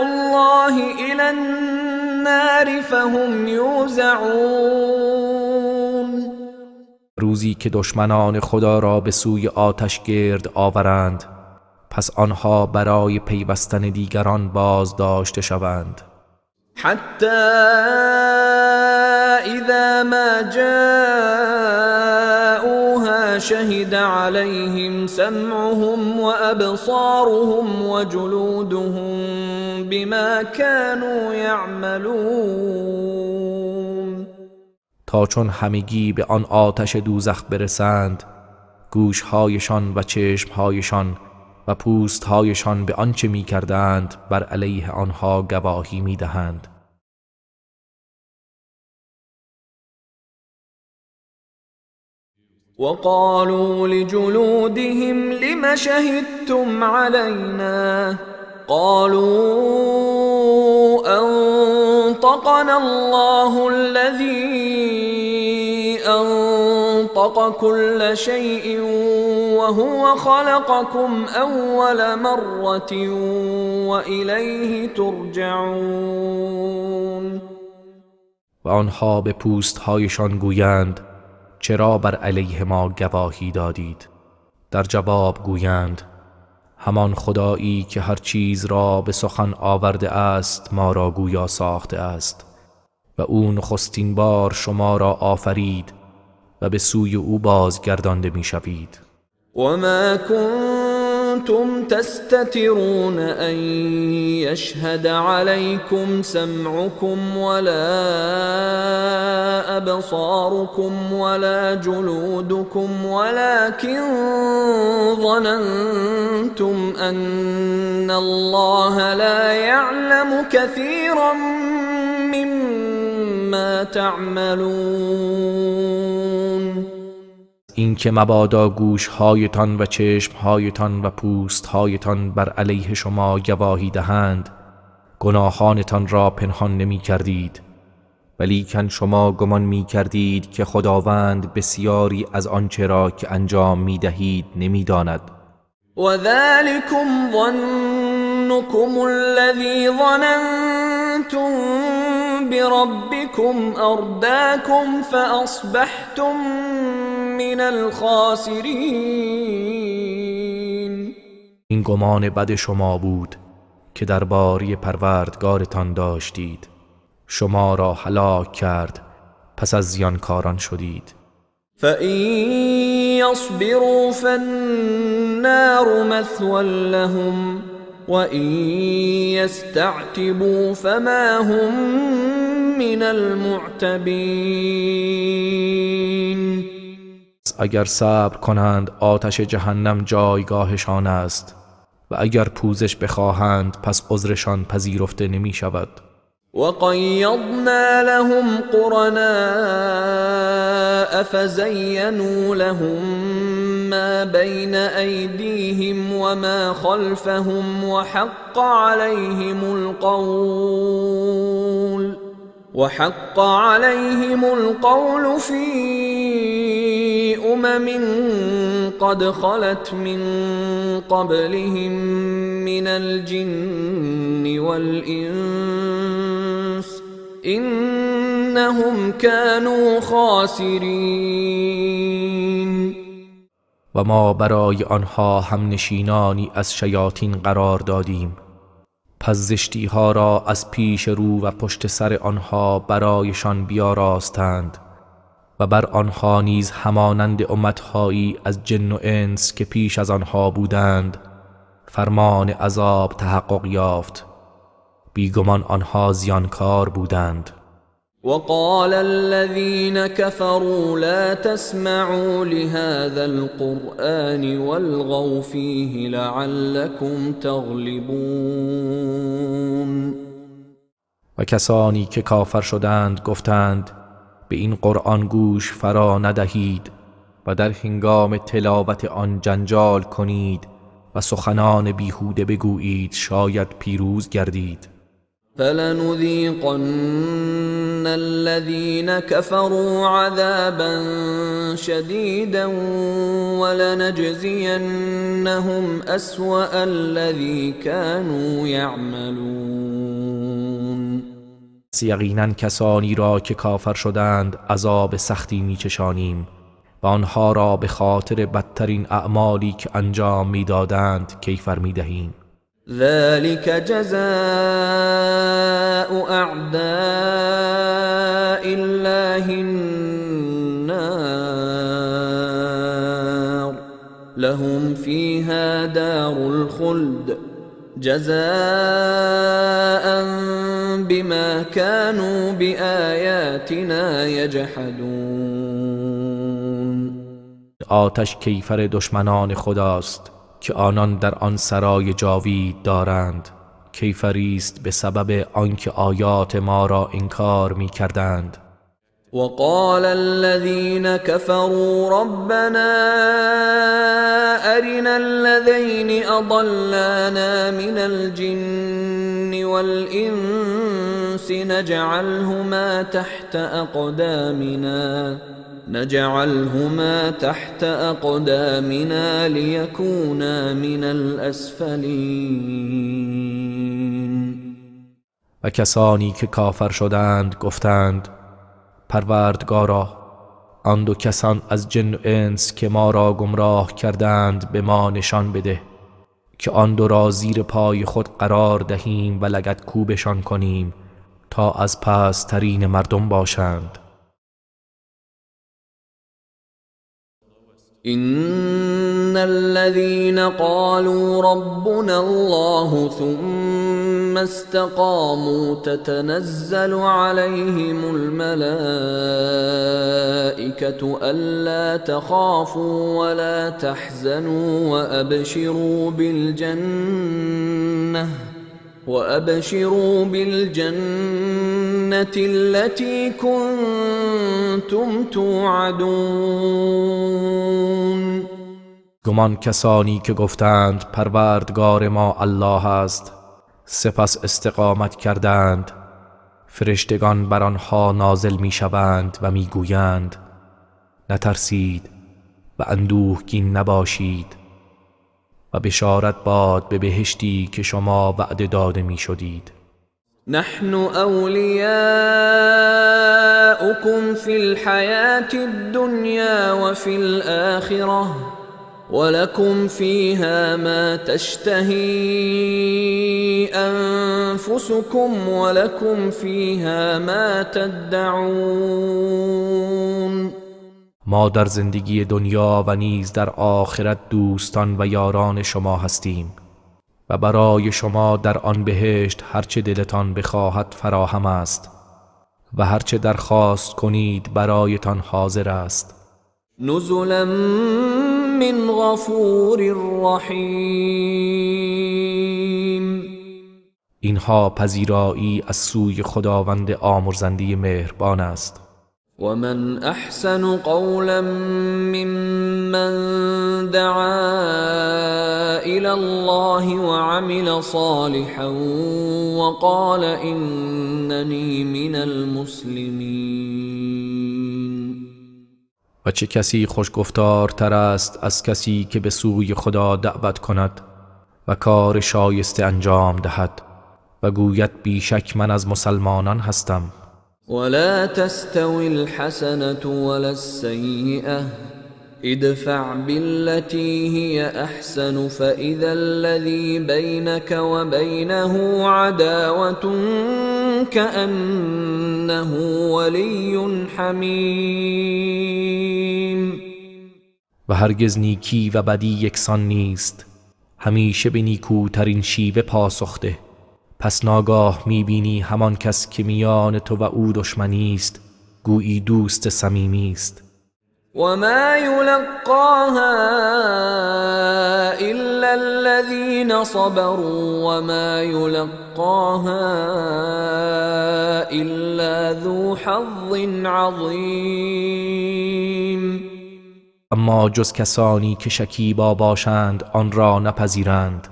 الله إلى النار فهم يوزعون. روزی که دشمنان خدا را به سوی آتش گرد آورند پس آنها برای پیوستن دیگران بازداشته شوند. حتی اذا ما جاءوها شهد عليهم سمعهم وأبصارهم وجلودهم بما كانوا يعملون. تا چون همگی به آن آتش دوزخ برسند گوشهایشان و چشمهایشان و پوستهایشان به آنچه می کردند بر علیه آنها گواهی می دهند. وقالوا لجلودهم لم شهدتم علينا قالوا أنطقنا الله الذي أنطق كل شيء وهو خلقكم أول مرة وإليه ترجعون. و آنها به پوستهایشان گویند چرا بر علیه ما گواهی دادید؟ در جواب گویند همان خدایی که هر چیز را به سخن آورده است ما را گویا ساخته است و او نخستین بار شما را آفرید و به سوی او بازگردانده می شوید. وما كنتم تستترون أن يشهد عليكم سمعكم ولا أبصاركم ولا جلودكم ولكن ظننتم أن الله لا يعلم كثيرا مما تعملون. این که مبادا گوشهایتان و چشمهایتان و پوستهایتان بر علیه شما گواهی دهند گناهانتان را پنهان نمی کردید، ولیکن شما گمان می کردید که خداوند بسیاری از آنچه را که انجام می دهید نمی داند. وذلكم ظنكم الذي ظننتم بربكم أرداكم فأصبحتم من الخاسرین. این گمان بد شما بود که درباره پروردگارتان داشتید، شما را هلاک کرد، پس از زیانکاران شدید. فَإِن يَصْبِرُوا فَالنَّارُ مَثْوًى لَهُمْ وَإِن يَسْتَعْتِبُوا فَمَا هُمْ مِنَ الْمُعْتَبِينَ. اگر صبر کنند آتش جهنم جایگاهشان است و اگر پوزش بخواهند پس عذرشان پذیرفته نمی شود. وَقَيَّضْنَا لَهُمْ قُرَنَاءَ فَزَيَّنُوا لَهُم مَّا بَيْنَ أَيْدِيهِمْ وَمَا خَلْفَهُمْ وَحَقَّ عَلَيْهِمُ الْقَوْلُ فِي أُمَمٍ قَدْ خَلَتْ مِن قَبْلِهِم مِّنَ الْجِنِّ وَالْإِنسِ إِنَّهُمْ كَانُوا خَاسِرِينَ. و ما برای آنها همنشینانی از شیاطین قرار دادیم، پس زشتی ها را از پیش رو و پشت سر آنها برایشان بیاراستند و بر آنها نیز همانند امتهایی از جن و انس که پیش از آنها بودند فرمان عذاب تحقق یافت، بیگمان آنها زیانکار بودند. وقال الذين كفروا لا تسمعوا لهذا القرآن والغوا فيه لعلكم تغلبون. و کسانی که کافر شدند گفتند به این قرآن گوش فرا ندهید و در هنگام تلاوت آن جنجال کنید و سخنان بیهوده بگویید شاید پیروز گردید. فَلَنُذِيقَنَّ الَّذِينَ كَفَرُوا عَذَابًا شَدِيدًا وَلَنَجْزِيَنَّهُمْ أَسْوَأَ الَّذِي كَانُوا يَعْمَلُونَ. یقیناً کسانی را که کافر شدند عذاب سختی میچشانیم و آنها را به خاطر بدترین اعمالی که انجام میدادند کیفر میدهیم. ذلك جزاء أعداء الله النار لهم فيها دار الخلد جزاء بما كانوا بآياتنا يجحدون. آتش کیفر دشمنان خداست که آنان در آن سرای جاوید دارند، کیفری است به سبب آنکه آیات ما را انکار می کردند. وقال الذين كفروا ربنا أرنا الذين أضلانا من الجن والإنس نجعلهما تحت أقدامنا ليكونا من الأسفلين. و کسانی که کافر شدند گفتند پروردگارا آن دو کسان از جن و انس که ما را گمراه کردند به ما نشان بده که آن دو را زیر پای خود قرار دهیم و لگد کوبشان کنیم تا از پست‌ترین مردم باشند. إن الذين قالوا ربنا الله ثم استقاموا تتنزل عليهم الملائكة ألا تخافوا ولا تحزنوا وأبشروا بالجنة التي كنتم توعدون. گمان کسانی که گفتند پروردگار ما الله است سپس استقامت کردند فرشتگان بر آنها نازل می شوند و می گویند نترسید و اندوهگین نباشید و بشارت باد به بهشتی که شما وعده داده می شدید. نحن أولياؤكم في الحياة الدنيا وفي الآخرة ولكم فيها ما تشتهي أنفسكم ولكم فيها ما تدعون. ما در زندگی دنیا و نیز در آخرت دوستان و یاران شما هستیم و برای شما در آن بهشت هرچه دلتان بخواهد فراهم است و هرچه درخواست کنید برایتان حاضر است. نزلا من غفور رحیم. اینها پذیرایی از سوی خداوند آمرزنده مهربان است. ومن احسن قولا ممن دعا الى الله وعمل صالحا وقال انني من المسلمین. و چه کسی خوشگفتارتر است از کسی که به سوی خدا دعوت کند و کار شایسته انجام دهد و گوید بیشک من از مسلمانان هستم. ولا تستوي الحسنة ولا السيئة ادفع بالتي هي أحسن فإذا الذي بينك وبينه عداوة كأنه ولي حميم. و هرگز نیکی و بدی یکسان نیست، همیشه به نیکوترین شیوه پاسخ ده. پس ناگاه میبینی همان کس که میان تو و او دشمنی است گویی دوست صمیمی است. وما يلقاها إلا الذين صبروا وما يلقاها إلا ذو حظ عظيم. اما جز کسانی که شکیبا باشند آن را نپذیرند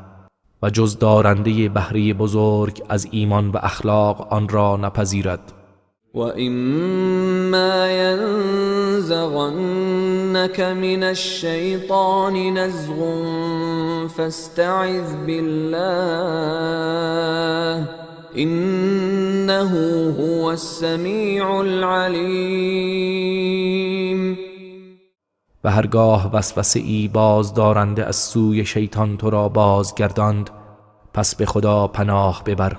و جز دارنده بهره بزرگ از ایمان و اخلاق آن را نپذیرد. و اما ینزغنک من الشیطان نزغ فاستعذ بالله انه هو السمیع العلیم. و هرگاه وسوسه ای باز دارنده از سوی شیطان تو را بازگرداند پس به خدا پناه ببر،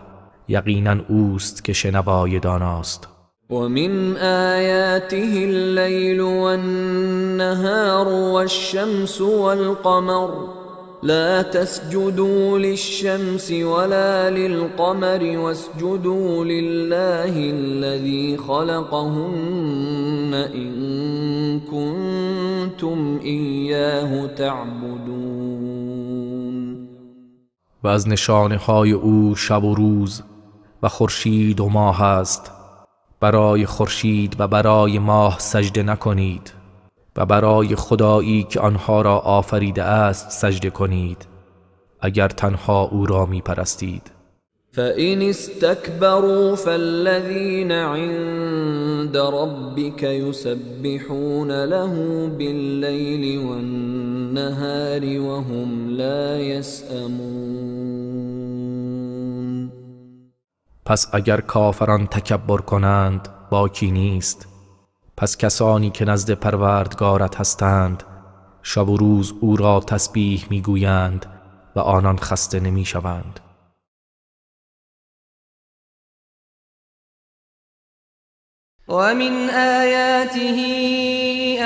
یقینا اوست که شنوای داناست. ومن آیاته الليل والنهار والشمس والقمر لا تسجدوا للشمس ولا للقمر واسجدوا لله الذي خلقهن إن كنتم إياه تعبدون. و از نشانه های او شب و روز و خورشید و ماه است. برای خورشید و برای ماه سجده نکنید و برای خدایی که آنها را آفریده است سجده کنید اگر تنها او را می پرستید. فَإِنِ اسْتَكْبَرُوا فَالَّذِينَ عِندَ رَبِّكَ يُسَبِّحُونَ لَهُ بِاللَّيْلِ وَالنَّهَارِ وَهُمْ لَا يَسْأَمُونَ. پس اگر کافران تکبر کنند باکی نیست. پس کسانی که نزد پروردگارت هستند شب و روز او را تسبیح میگویند و آنان خسته نمیشوند. ومن آياته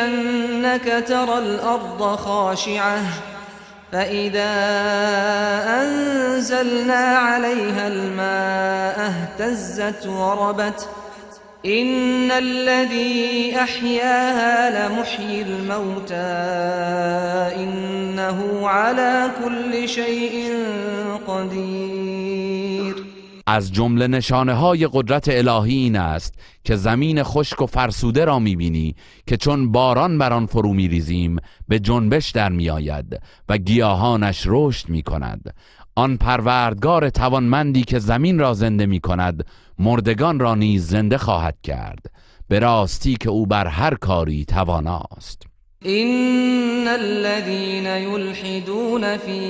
أنك ترى الأرض خاشعة فإذا أنزلنا عليها الماء اهتزت وربت إن الذي أحياها لمحيي الموتى إنه على كل شيء قدير. از جمله نشانه‌های قدرت الهی این است که زمین خشک و فرسوده را می‌بینی که چون باران بر آن فرو می‌ریزیم به جنبش در می‌آید و گیاهانش رشد می‌کند. آن پروردگار توانمندی که زمین را زنده می‌کند مردگان را نیز زنده خواهد کرد. به راستی که او بر هر کاری تواناست. إن الذين يلحدون في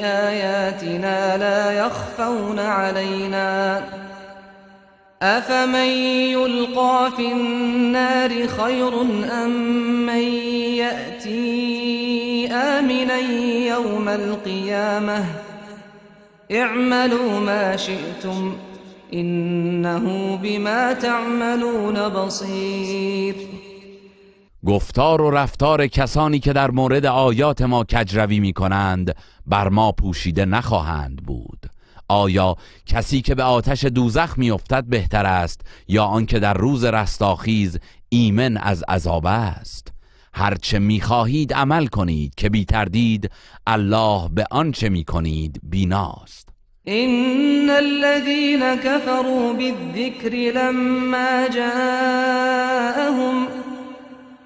آياتنا لا يخفون علينا أفمن يلقى في النار خير أم من يأتي آمنا يوم القيامة اعملوا ما شئتم إنه بما تعملون بصیر. گفتار و رفتار کسانی که در مورد آیات ما کجروی می کنند بر ما پوشیده نخواهند بود. آیا کسی که به آتش دوزخ می افتد بهتر است یا آنکه در روز رستاخیز ایمن از عذاب است؟ هرچه می خواهید عمل کنید که بی تردید الله به آنچه می کنید بیناست. إن الذين كفروا بالذكر لما جاءهم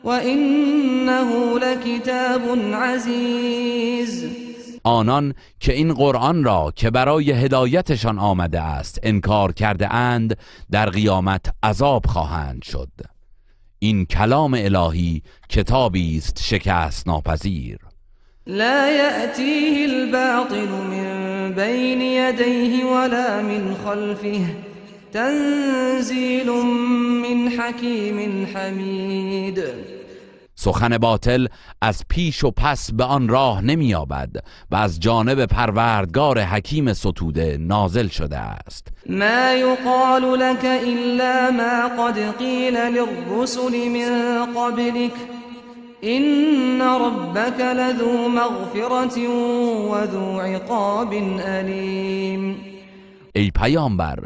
وإنه لكتاب عزيز. آنان که این قرآن را که برای هدایتشان آمده است انکار کرده اند در قیامت عذاب خواهند شد. این کلام الهی کتابی است شکست ناپذیر. لا يأتيه الباطل من بين يديه ولا من خلفه تنزيل من حكيم حمید. سخن باطل از پیش و پس به آن راه نمی‌یابد و از جانب پروردگار حکیم ستوده نازل شده است. ما يقال لك إلا ما قد قيل للرسل من قبلك إن ربك لذو مغفرة وذو عقاب أليم. ای پیامبر،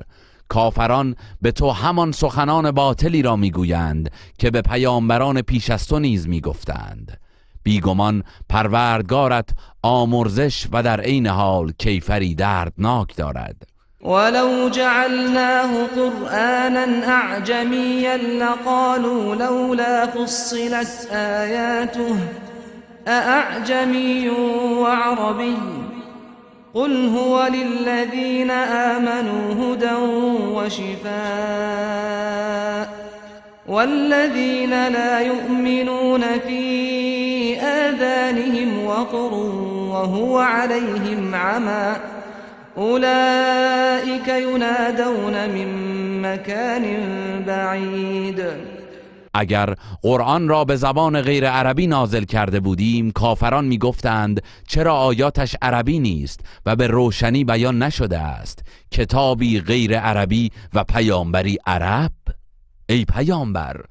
کافران به تو همان سخنان باطلی را میگویند که به پیامبران پیش از تو نیز میگفتند. بیگمان پروردگارت آمرزش و در عین حال کیفری دردناک دارد. ولو جعلناه قرآنا أعجميا لقالوا لولا فصلت آياته أأعجمي وعربي قل هو للذين آمنوا هدى وشفاء والذين لا يؤمنون في آذانهم وقر وهو عليهم عمى أولئك ينادون من مكان بعید. اگر قرآن را به زبان غیر عربی نازل کرده بودیم کافران میگفتند چرا آیاتش عربی نیست و به روشنی بیان نشده است؟ کتابی غیر عربی و پیامبری عرب؟ ای پیامبر،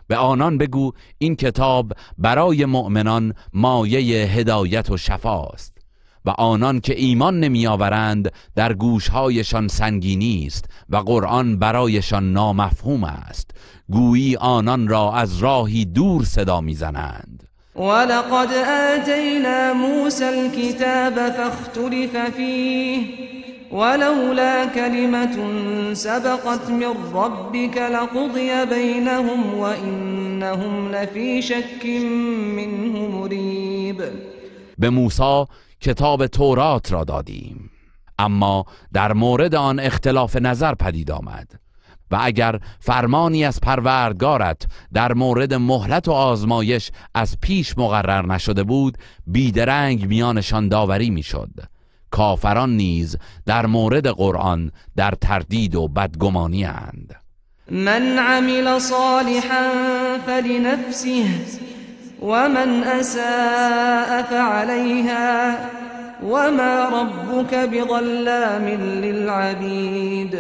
به آنان بگو این کتاب برای مؤمنان مایه هدایت و شفاست و آنان که ایمان نمی آورند در گوشهایشان سنگینی است و قرآن برایشان نامفهوم است، گویی آنان را از راهی دور صدا میزنند. ولقد آتینا موسى الكتاب فاختلف فيه ولولا كلمة سبقت من ربك لقضي بينهم وإنهم لفي شك منه مريب. به موسی کتاب تورات را دادیم، اما در مورد آن اختلاف نظر پدید آمد و اگر فرمانی از پروردگارت در مورد مهلت و آزمایش از پیش مقرر نشده بود بیدرنگ میانشان داوری میشد. کافران نیز در مورد قرآن در تردید و بدگمانی اند. من عمل صالحا فلنفسه ومن اساء فعليها وما ربك بظلام للعبید.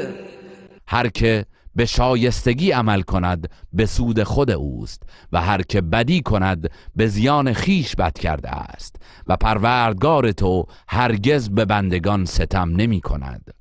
هر که به شایستگی عمل کند به سود خود اوست و هر که بدی کند به زیان خیش بد کرده است و پروردگار تو هرگز به بندگان ستم نمی کند.